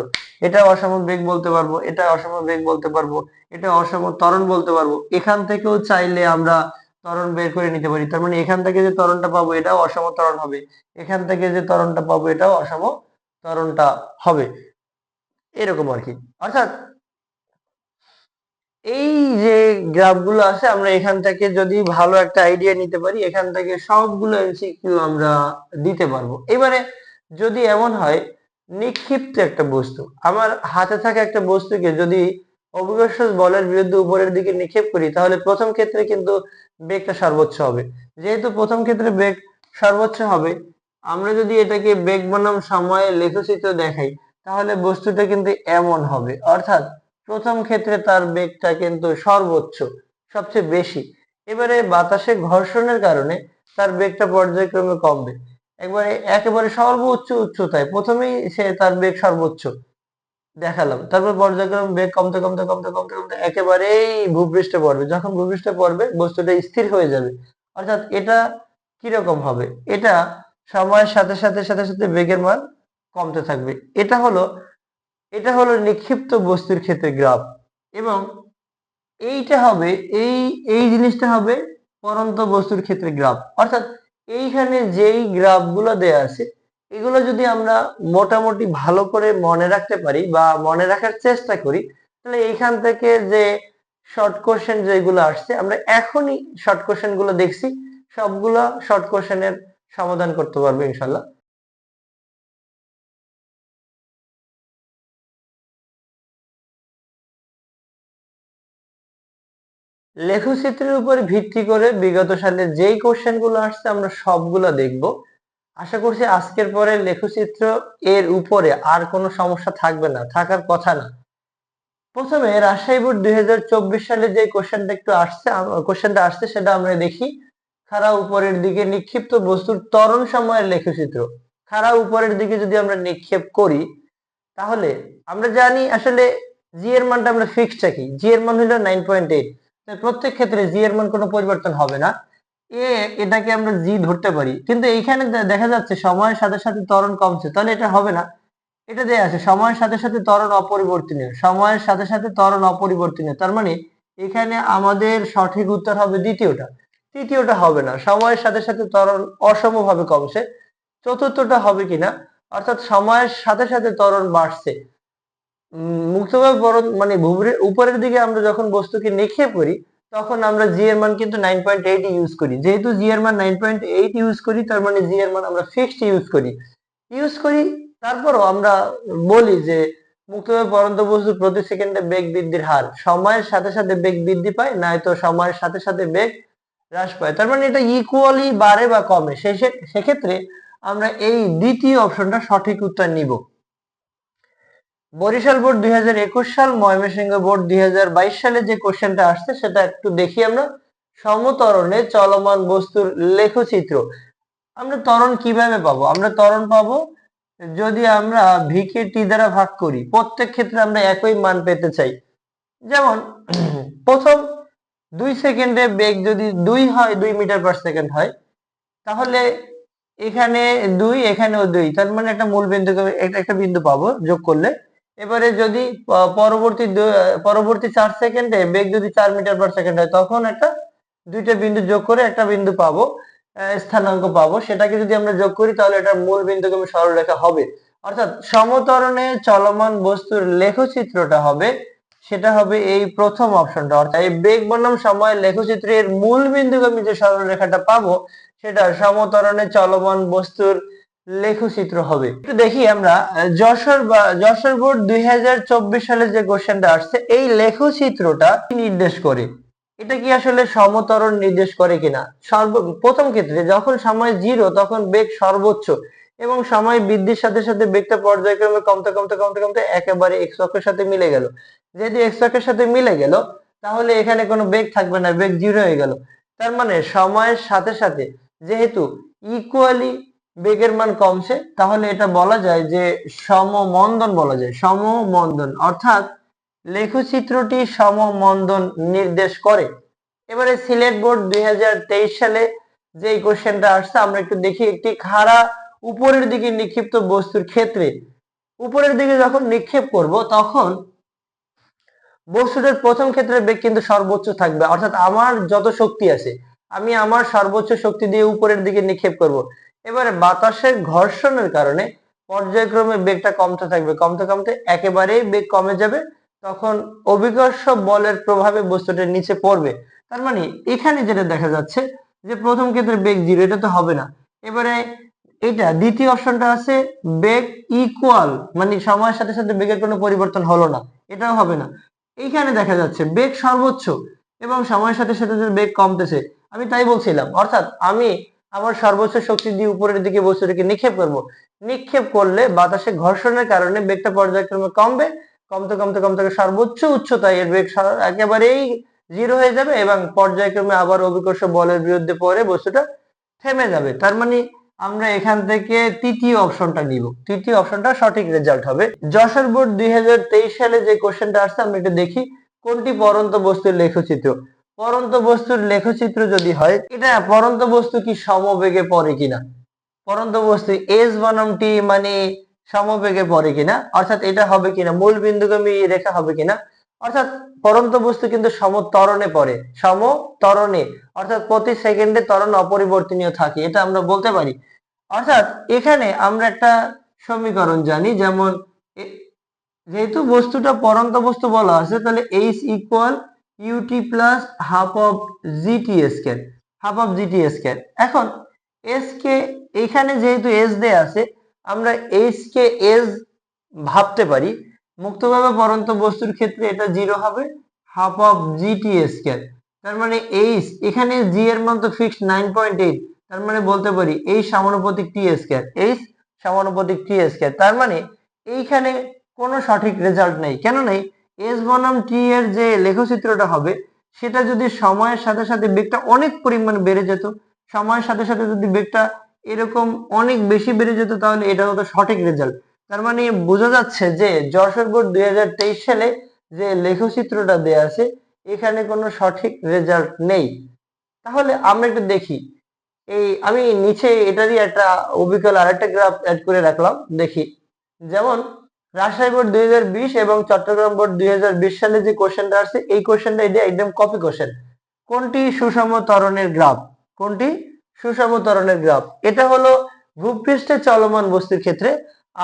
এটা অসম বেগ বলতে পারবো, এটা অসম বেগ বলতে পারবো, এটা অসম ত্বরণ বলতে পারবো। এখান থেকেও চাইলে আমরা ত্বরণ বের করে নিতে পারি, তার মানে এখান থেকে যে ত্বরণটা পাবো এটাও অসম ত্বরণ হবে, এখান থেকে যে ত্বরণটা পাবো এটাও অসম ত্বরণটা হবে, এরকম আর কি। অর্থাৎ এই যে গ্রাফগুলো আছে আমরা এখান থেকে যদি ভালো একটা আইডিয়া নিতে পারি, এখান থেকে সবগুলো এমসিকিউ আমরা দিতে পারবো। এবারে যদি এমন হয় নিক্ষিপ্ত একটা বস্তু, আমার হাতে থাকা একটা বস্তুকে যদি অভিকর্ষ বলের বিরুদ্ধে উপরের দিকে নিক্ষেপ করি, তাহলে প্রথম ক্ষেত্রে কিন্তু বেগটা সর্বোচ্চ হবে। যেহেতু প্রথম ক্ষেত্রে বেগ সর্বোচ্চ হবে, আমরা যদি এটাকে বেগ বনাম সময়ে লেখচিত্র দেখাই, তাহলে বস্তুটা কিন্তু এমন হবে, অর্থাৎ প্রথম ক্ষেত্রে তার বেগটা কিন্তু সর্বোচ্চ, সবচেয়ে বেশি। এবারে বাতাসে ঘর্ষণের কারণে তার বেগটা পর্যায়ক্রমে কমবে, একেবারে সর্বোচ্চ উচ্চতায় প্রথমেই সে তার বেগ সর্বোচ্চ, দেখালাম, তারপর পর্যায়ক্রমে বেগ কমতে কমতে কমতে কমতে কমতে একেবারেই ভূপৃষ্ঠে পড়বে। যখন ভূপৃষ্ঠে পড়বে বস্তুটা স্থির হয়ে যাবে। অর্থাৎ এটা কিরকম হবে, এটা সময়ের সাথে সাথে সাথে সাথে বেগের মান কমতে থাকবে। এটা হলো নিক্ষিপ্ত বস্তুর ক্ষেত্রে গ্রাফ। এবং এইটা হবে, এই এই জিনিসটা হবে পড়ন্ত বস্তুর ক্ষেত্রে গ্রাফ। অর্থাৎ এইখানে যেই গ্রাফগুলো দেয়া আছে এগুলো যদি আমরা মোটামুটি ভালো করে মনে রাখতে পারি বা মনে রাখার চেষ্টা করি, তাহলে এইখান থেকে যে শর্ট কোশ্চেন যেগুলো আসছে, আমরা এখনই শর্ট কোশ্চেন গুলো দেখছি, সবগুলা শর্ট কোশ্চেনের সমাধান করতে পারবো ইনশাল্লাহ। লেখচিত্রের উপর ভিত্তি করে বিগত সালে যেই কোশ্চেন গুলো আসছে আমরা সবগুলা দেখব। আশা করছি আজকের পরে লেখচিত্র এর উপরে আর কোনো সমস্যা থাকবে না, থাকার কথা না। প্রথমে রাজশাহী বোর্ড 2024 সালে যে কোশ্চেনটা আসছে সেটা আমরা দেখি। খাড়া উপরের দিকে নিক্ষিপ্ত বস্তুর ত্বরণ সময়ের লেখচিত্র। খাড়া উপরের দিকে যদি আমরা নিক্ষেপ করি, তাহলে আমরা জানি আসলে জি এর মানটা আমরা ফিক্সড রাখি। জি এর মান হলো 9.8। প্রত্যেক ক্ষেত্রে জি এর মান কোনো পরিবর্তন হবে না। এটাকে আমরা জি ধরতে পারি, কিন্তু এইখানে দেখা যাচ্ছে সময়ের সাথে সাথে ত্বরণ কমছে, তাহলে এটা হবে না। এটা দেয়া আছে সময়ের সাথে সাথে ত্বরণ অপরিবর্তনীয়, সময়ের সাথে সাথে ত্বরণ অপরিবর্তনীয়। তার মানে এখানে আমাদের সঠিক উত্তর হবে দ্বিতীয়টা। তৃতীয়টা হবে না, সময়ের সাথে সাথে ত্বরণ অসমভাবে কমছে। চতুর্থটা হবে কিনা, অর্থাৎ সময়ের সাথে সাথে ত্বরণ বাড়ছে। মুক্তভাবে মানে ভূমির উপরের দিকে আমরা যখন বস্তুকে নিক্ষেপ করি, তখন আমরা জি এর মান কিন্তু 9.8 ইউজ করি। যেহেতু জি এর মান 9.8 ইউজ করি, তার মানে জি এর মান আমরা ফিক্সড ইউজ করি। তারপরও আমরা বলি যে মুক্তভাবে পড়ন্ত বস্তু প্রতি সেকেন্ডে বেগ বৃদ্ধির হার সময়ের সাথে সাথে বেগ বৃদ্ধি পায়, নয়তো সময়ের সাথে সাথে বেগ হ্রাস পায়। তার মানে এটা ইকুয়ালি বাড়ে বা কমে। সেক্ষেত্রে আমরা এই দ্বিতীয় অপশনটা সঠিক উত্তর নিব। বরিশাল বোর্ড 2021 সাল, ময়মনসিংহ বোর্ড 2022 সালে যে কোশ্চেনটা আসছে সেটা একটু দেখি আমরা। সমত্বরণে চলমান বস্তুর লেখচিত্র। আমরা ত্বরণ কিভাবে পাবো? আমরা ত্বরণ পাবো যদি আমরা ভি কে টি দ্বারা ভাগ করি। প্রত্যেক ক্ষেত্রে আমরা একই মান পেতে চাই। যেমন প্রথম 2 সেকেন্ডে বেগ যদি 2 হয়, 2 মিটার পার সেকেন্ড হয়, তাহলে এখানে 2, এখানেও 2, তার মানে একটা মূল বিন্দু, একটা বিন্দু পাবো যোগ করলে। এবারে যদি পরবর্তী 4 সেকেন্ডে বেগ যদি 4 মিটার পার সেকেন্ড হয়, তখন দুইটা বিন্দু যোগ করে একটা বিন্দু পাবো, স্থানাঙ্ক পাবো। সেটাকে যদি আমরা যোগ করি তাহলে এটা মূল বিন্দুগামী সরলরেখা হবে। অর্থাৎ সমত্বরণে চলমান বস্তুর লেখচিত্রটা হবে, সেটা হবে এই প্রথম অপশনটা। অর্থাৎ এই বেগ বনাম সময় লেখচিত্রের মূল বিন্দুগামী যে সরলরেখাটা পাবো, সেটা সমত্বরণে চলমান বস্তুর লেখচিত্র হবে। একটু দেখি আমরা যশোর বোর্ড 2024 সালে যে কোশ্চেনটা আসছে, এই লেখচিত্রটা কি নির্দেশ করে? এটা কি আসলে সমত্বরণ নির্দেশ করে কিনা? প্রথম ক্ষেত্রে যখন সময় 0 তখন বেগ সর্বোচ্চ, এবং সময় বৃদ্ধির সাথে সাথে বেগটা পর্যায়ক্রমে কমতে কমতে কমতে কমতে একেবারে এক্স অক্ষের সাথে মিলে গেল। যেহেতু এক্স অক্ষের সাথে মিলে গেল, তাহলে এখানে কোনো বেগ থাকবে না, বেগ 0 হয়ে গেল। তার মানে সময়ের সাথে সাথে যেহেতু ইকুয়ালি বেগের মান কমছে, তাহলে এটা বলা যায় যে সমমন্দন বলা যায়, সমমন্দন। অর্থাৎ লেখচিত্রটি সমমন্দন নির্দেশ করে। এবারে সিলেট বোর্ড 2023 সালে যে কোশ্চেনটা আসছে আমরা একটু দেখি। একটি খাড়া উপরের দিকে নিক্ষিপ্ত বস্তুর ক্ষেত্রে উপরের দিকে যখন নিক্ষেপ করব, তখন বস্তুটার প্রথম ক্ষেত্রে বেগ কিন্তু সর্বোচ্চ থাকবে। অর্থাৎ আমার যত শক্তি আছে, আমি আমার সর্বোচ্চ শক্তি দিয়ে উপরের দিকে নিক্ষেপ করব। এবারে বাতাসের ঘর্ষণের কারণে পর্যায়ক্রমে বেগটা কমতে থাকবে, কমতে কমতে একেবারেই বেগ কমে যাবে। তখন অভিকর্ষ বলের প্রভাবে বস্তুটা নিচে পড়বে। তার মানে এখানে যেটা দেখা যাচ্ছে যে প্রথম ক্ষেত্রে বেগ 0, এটা তো হবে না। এবারে এটা দ্বিতীয় অপশনটা আছে বেগ ইকুয়াল, মানে সময়ের সাথে সাথে বেগের কোনো পরিবর্তন হলো না, এটাও হবে না। এইখানে দেখা যাচ্ছে বেগ সর্বোচ্চ এবং সময়ের সাথে সাথে বেগ কমতেছে। আমি তাই বলছিলাম, অর্থাৎ আমি আমার সর্বোচ্চ শক্তি দিয়ে উপরের দিকে বস্তুটিকে নিক্ষেপ করব। নিক্ষেপ করলে বাতাসে ঘর্ষণের কারণে বেগটা পর্যায়ক্রমে কমবে, কমতে কমতে কমতে সর্বোচ্চ উচ্চতায় এর বেগ একেবারেই 0 হয়ে যাবে, এবং পর্যায়ক্রমে আবার অভিকর্ষ বলের বিরুদ্ধে পড়ে বস্তুটা থেমে যাবে। তার মানে আমরা এখান থেকে তৃতীয় অপশনটা নিব, তৃতীয় অপশনটা সঠিক রেজাল্ট হবে। যশোর বোর্ড 2023 সালে যে কোশ্চেনটা আসছে আমরা একটু দেখি কোনটি পরন্ত বস্তুর লেখচিত্র। পরন্ত বস্তুর লেখচিত্র যদি হয়, এটা পরন্ত বস্তু কি সমবেগে পড়ে কিনা, পরন্ত বস্তু এস বনাম টি মানে সমবেগে পড়ে কিনা, অর্থাৎ এটা হবে কিনা মূল বিন্দুগামী রেখা হবে কিনা, অর্থাৎ পরন্ত বস্তু কিন্তু সমত্বরণে পড়ে, সমত্বরণে, অর্থাৎ প্রতি সেকেন্ডে ত্বরণ অপরিবর্তনীয় থাকে, এটা আমরা বলতে পারি। অর্থাৎ এখানে আমরা একটা সমীকরণ জানি, যেমন যেহেতু বস্তুটা পরন্ত বস্তু বলা আছে, তাহলে h equal u t plus half of g t square, half of g t square. এখন এস কে এখানে যেহেতু এস দেয়া আছে, আমরা এইচ কে এস ভাবতে পারি, মুক্তভাবে পরন্ত বস্তুর ক্ষেত্রে এটা 0 হবে, হাফ অফ জিটি স্কয়ার। তার মানে এইচ, এখানে জি এর মান তো ফিক্সড 9.8, তার মানে বলতে পারি এইচ সমানুপাতিক টি স্কয়ার, এইচ সমানুপাতিক টি স্কয়ার। তার মানে এইখানে কোনো সঠিক রেজাল্ট নেই, কেন নেই? এস বনাম টি এর যে লেখচিত্রটা হবে, সেটা যদি সময়ের সাথে সাথে বেগটা অনেক পরিমাণ বেড়ে যেত, সময়ের সাথে সাথে যদি বেগটা এরকম অনেক বেশি বেড়ে যেত, তাহলে এটা হতো সঠিক রেজাল্ট। তার মানে বোঝা যাচ্ছে যে যশোর বোর্ড 2023 সালে যে লেখচিত্রটা দেয়া আছে, এখানে কোনো সঠিক রেজাল্ট নেই। তাহলে আমরা একটু দেখি, এই আমি নিচে এটারই একটা অবিকল আরেকটা গ্রাফ অ্যাড করে রাখলাম, দেখি। যেমন রাজশাহী বোর্ড 2020 এবং চট্টগ্রাম বোর্ড 2020 সালে যে কোশ্চেনটা আসছে, এই কোশ্চেনটা এটা একদম কপি কোশ্চেন। কোনটি সুষম ত্বরণের গ্রাফ, কোনটি সুষম ত্বরণের গ্রাফ? এটা হলো ভূপৃষ্ঠে চলমান বস্তুর ক্ষেত্রে,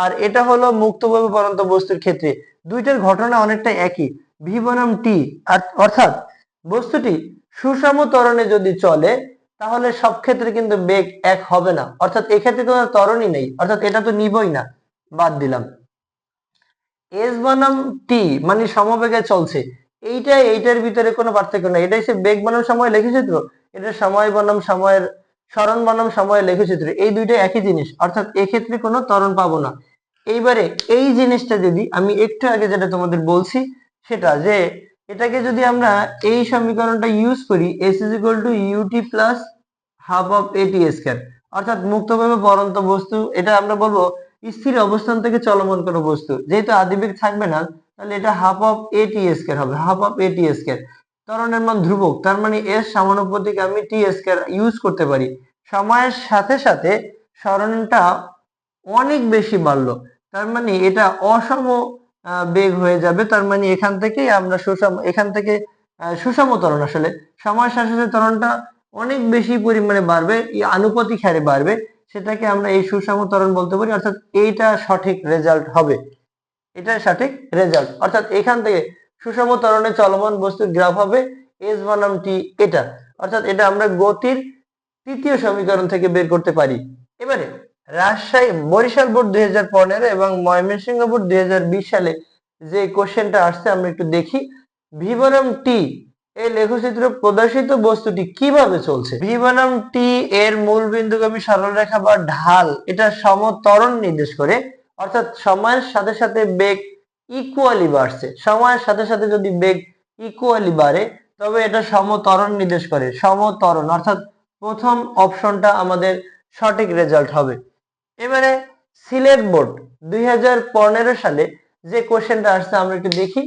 আর এটা হলো মুক্তভাবে পরন্ত বস্তুর ক্ষেত্রে। দুইটার ঘটনা অনেকটা একই, ভি বনাম টি, অর্থাৎ বস্তুটি সুষম ত্বরণে যদি চলে, তাহলে সব ক্ষেত্রে কিন্তু বেগ এক হবে না, অর্থাৎ এক্ষেত্রে কোনো ত্বরণই নেই, অর্থাৎ এটা তো নিবই না, বাদ দিলাম। এস বনাম টি মানে সমবেগে চলছে, এইটার ভিতরে কোনো পার্থক্য নেই, এটা হচ্ছে বেগ বনাম সময় লেখচিত্র, এটা সময় বনাম সময়ের, সরণ বনাম সময়ের লেখচিত্র, এই দুইটা একই জিনিস, অর্থাৎ এক্ষেত্রে কোনো ত্বরণ পাবো না। এইবারে এই জিনিসটা যদি আমি একটু আগে যেটা তোমাদের বলছি, সেটা যে এটাকে যদি আমরা এই সমীকরণটা ইউজ করি, s is equal to u t plus half of a t square, অর্থাৎ মুক্তভাবে পরন্ত বস্তু, এটা আমরা বলবো স্থির অবস্থান থেকে চলমান কোনো বস্তু, যেহেতু আদিবেগ থাকবে না, তাহলে এটা হাফ অফ এটি স্কয়ার হবে, হাফ অফ এটি স্কয়ার। ত্বরণের মান ধ্রুবক, তার মানে এর সমানুপাতিক আমি টি স্কয়ার ইউজ করতে পারি। সময়ের সাথে সাথে সরণটা অনেক বেশি বাড়লো, তার মানে এটা অসম বেগ হয়ে যাবে, তার মানে এখান থেকে আমরা সুষম, এখান থেকে সুষম ত্বরণ, আসলে সময়ের সাথে সাথে ত্বরণটা অনেক বেশি পরিমাণে বাড়বে, আনুপাতিক হারে বাড়বে, সেটাকে আমরা এই সুষম ত্বরণ বলতে পারি, অর্থাৎ এইটা সঠিক রেজাল্ট হবে, এটা সঠিক রেজাল্ট। অর্থাৎ এখান থেকে সুষম ত্বরণে চলমান বস্তুর গ্রাফ হবে এস বনাম টি, এটা অর্থাৎ এটা আমরা গতির তৃতীয় সমীকরণ থেকে বের করতে পারি। এবারে রাজশাহী বরিশাল বোর্ড 2015 এবং ময়মনসিংহ বোর্ড 2020 সালে যে কোশ্চেনটা আসছে আমরা একটু দেখি। ভি বনাম টি এই লেখচিত্র প্রদর্শিত বস্তুটি কিভাবে চলছে? ভি বনাম টি এর মূল বিন্দুগামী সরলরেখা বা ঢাল, এটা সমত্বরণ নির্দেশ করে, অর্থাৎ সময়ের সাথে সাথে বেগ ইকুয়ালি বাড়ছে, সময়ের সাথে সাথে যদি বেগ ইকুয়ালি বাড়ে, তবে এটা সমত্বরণ নির্দেশ করে, সমত্বরণ, অর্থাৎ প্রথম অপশনটা আমাদের সঠিক রেজাল্ট হবে। এবারে সিলেট বোর্ড 2015 সালে যে কোশ্চেনটা আসছে আমরা একটু দেখি,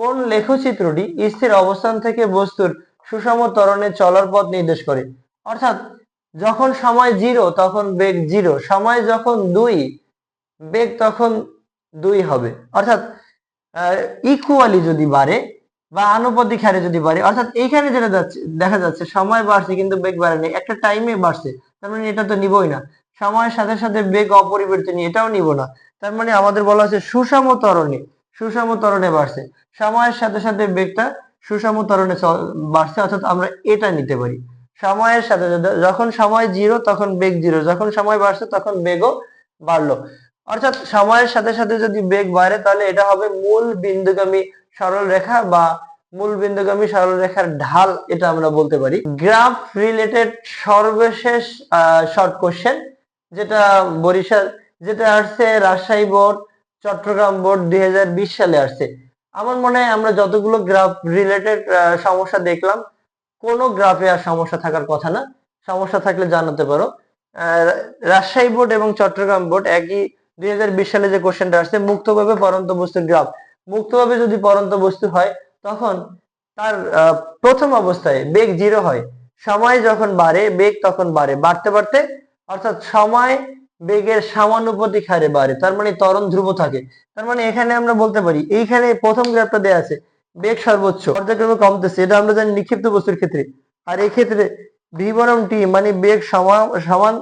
কোন লেখচিত্রটি স্থির অবস্থান থেকে বস্তুর সুষম ত্বরণে চলার পথ নির্দেশ করে? অর্থাৎ যখন সময় 0 তখন বেগ 0, সময় যখন 2 বেগ তখন 2 হবে, অর্থাৎ ইকুয়ালি যদি বাড়ে বা আনুপাতিক হারে যদি বাড়ে, অর্থাৎ এইখানে যেটা যাচ্ছে দেখা যাচ্ছে সময় বাড়ছে কিন্তু বেগ বাড়েনি, একটা টাইমে বাড়ছে, তার মানে এটা তো নিবই না। সময়ের সাথে সাথে বেগ অপরিবর্তনীয়, এটাও নিব না, তার মানে আমাদের বলা হচ্ছে সুষম ত্বরণে, সুষম ত্বরণে বাড়ছে, সময়ের সাথে সাথে বেগটা সুষম ত্বরণে বাড়ছে, অর্থাৎ আমরা এটা নিতে পারি। সময়ের সাথে যখন সময় 0 তখন বেগ 0, যখন সময় বাড়ছে তখন বেগও বাড়লো, অর্থাৎ সময়ের সাথে সাথে যদি বেগ বাড়ে তাহলে এটা হবে মূল বিন্দুগামী সরল রেখা বা মূল বিন্দুগামী সরল রেখার ঢাল, এটা আমরা বলতে পারি। গ্রাফ রিলেটেড সর্বশেষ শর্ট কোশ্চেন, যেটা বরিশাল, যেটা আসছে রাজশাহী বোর্ড, চট্টগ্রাম বোর্ড 2020 সালে আসছে। আমার মনে হয় আমরা যতগুলো গ্রাফ রিলেটেড সমস্যা দেখলাম, কোনো গ্রাফে আর সমস্যা থাকার কথা না, সমস্যা থাকলে জানাতে পারো। রাজশাহী বোর্ড এবং চট্টগ্রাম বোর্ড একই 2020 সালে যে কোশ্চেনটা আসছে, মুক্তভাবে পড়ন্ত বস্তুর গ্রাফ। মুক্তভাবে যদি পড়ন্ত বস্তু হয় তখন তার প্রথম অবস্থায় বেগ 0 হয়, সময় যখন বাড়ে বেগ তখন বাড়ে, বাড়তে বাড়তে, অর্থাৎ সময় বেগের সমানুপাতিক হারে বাড়ে, তার মানে ত্বরণ ধ্রুব থাকে। তার মানে এখানে আমরা বলতে পারি, এইখানে প্রথম গ্রাফটা দেয়া আছে বেগ সর্বোচ্চ পর্যায়ক্রমে কমতেছে, এটা আমরা জানি নিক্ষিপ্ত বস্তুর ক্ষেত্রে। আর এই ক্ষেত্রে ভি বনাম টি মানে বেগ সমান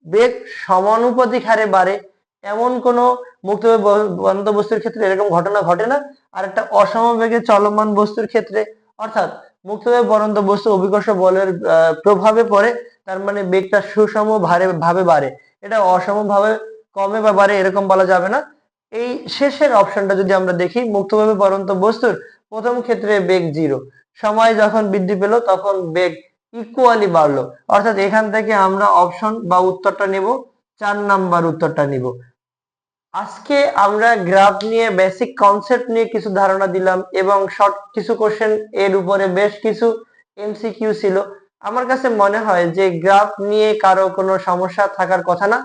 বেগ সমানুপাতিক হারে বাড়ে, এমন কোন মুক্তভাবে পড়ন্ত বস্তুর ক্ষেত্রে এরকম ঘটনা ঘটে না। আর একটা অসমবেগে চলমান বস্তুর ক্ষেত্রে, অর্থাৎ মুক্তভাবে পড়ন্ত বস্তু অভিকর্ষ বলের প্রভাবে পড়ে, তার মানে বেগটা সুষম ভাবে বাড়ে, এটা অসমভাবে কমে বা বাড়ে এরকম বলা যাবে না। এই শেষের অপশনটা যদি আমরা দেখি, মুক্তভাবে পড়ন্ত বস্তুর প্রথম ক্ষেত্রে বেগ 0, সময় যখন বৃদ্ধি পেল তখন বেগ ইকুয়ালি বাড়লো, অর্থাৎ এখান থেকে আমরা অপশন বা উত্তরটা নিব, 4 নাম্বার উত্তরটা নিব। আজকে আমরা গ্রাফ নিয়ে বেসিক কনসেপ্ট নিয়ে কিছু ধারণা দিলাম এবং শর্ট কিছু কোশ্চেন এর উপরে বেশ কিছু এমসিকিউ ছিল। আমার কাছে মনে হয় যে গ্রাফ নিয়ে কারো কোনো সমস্যা থাকার কথা না।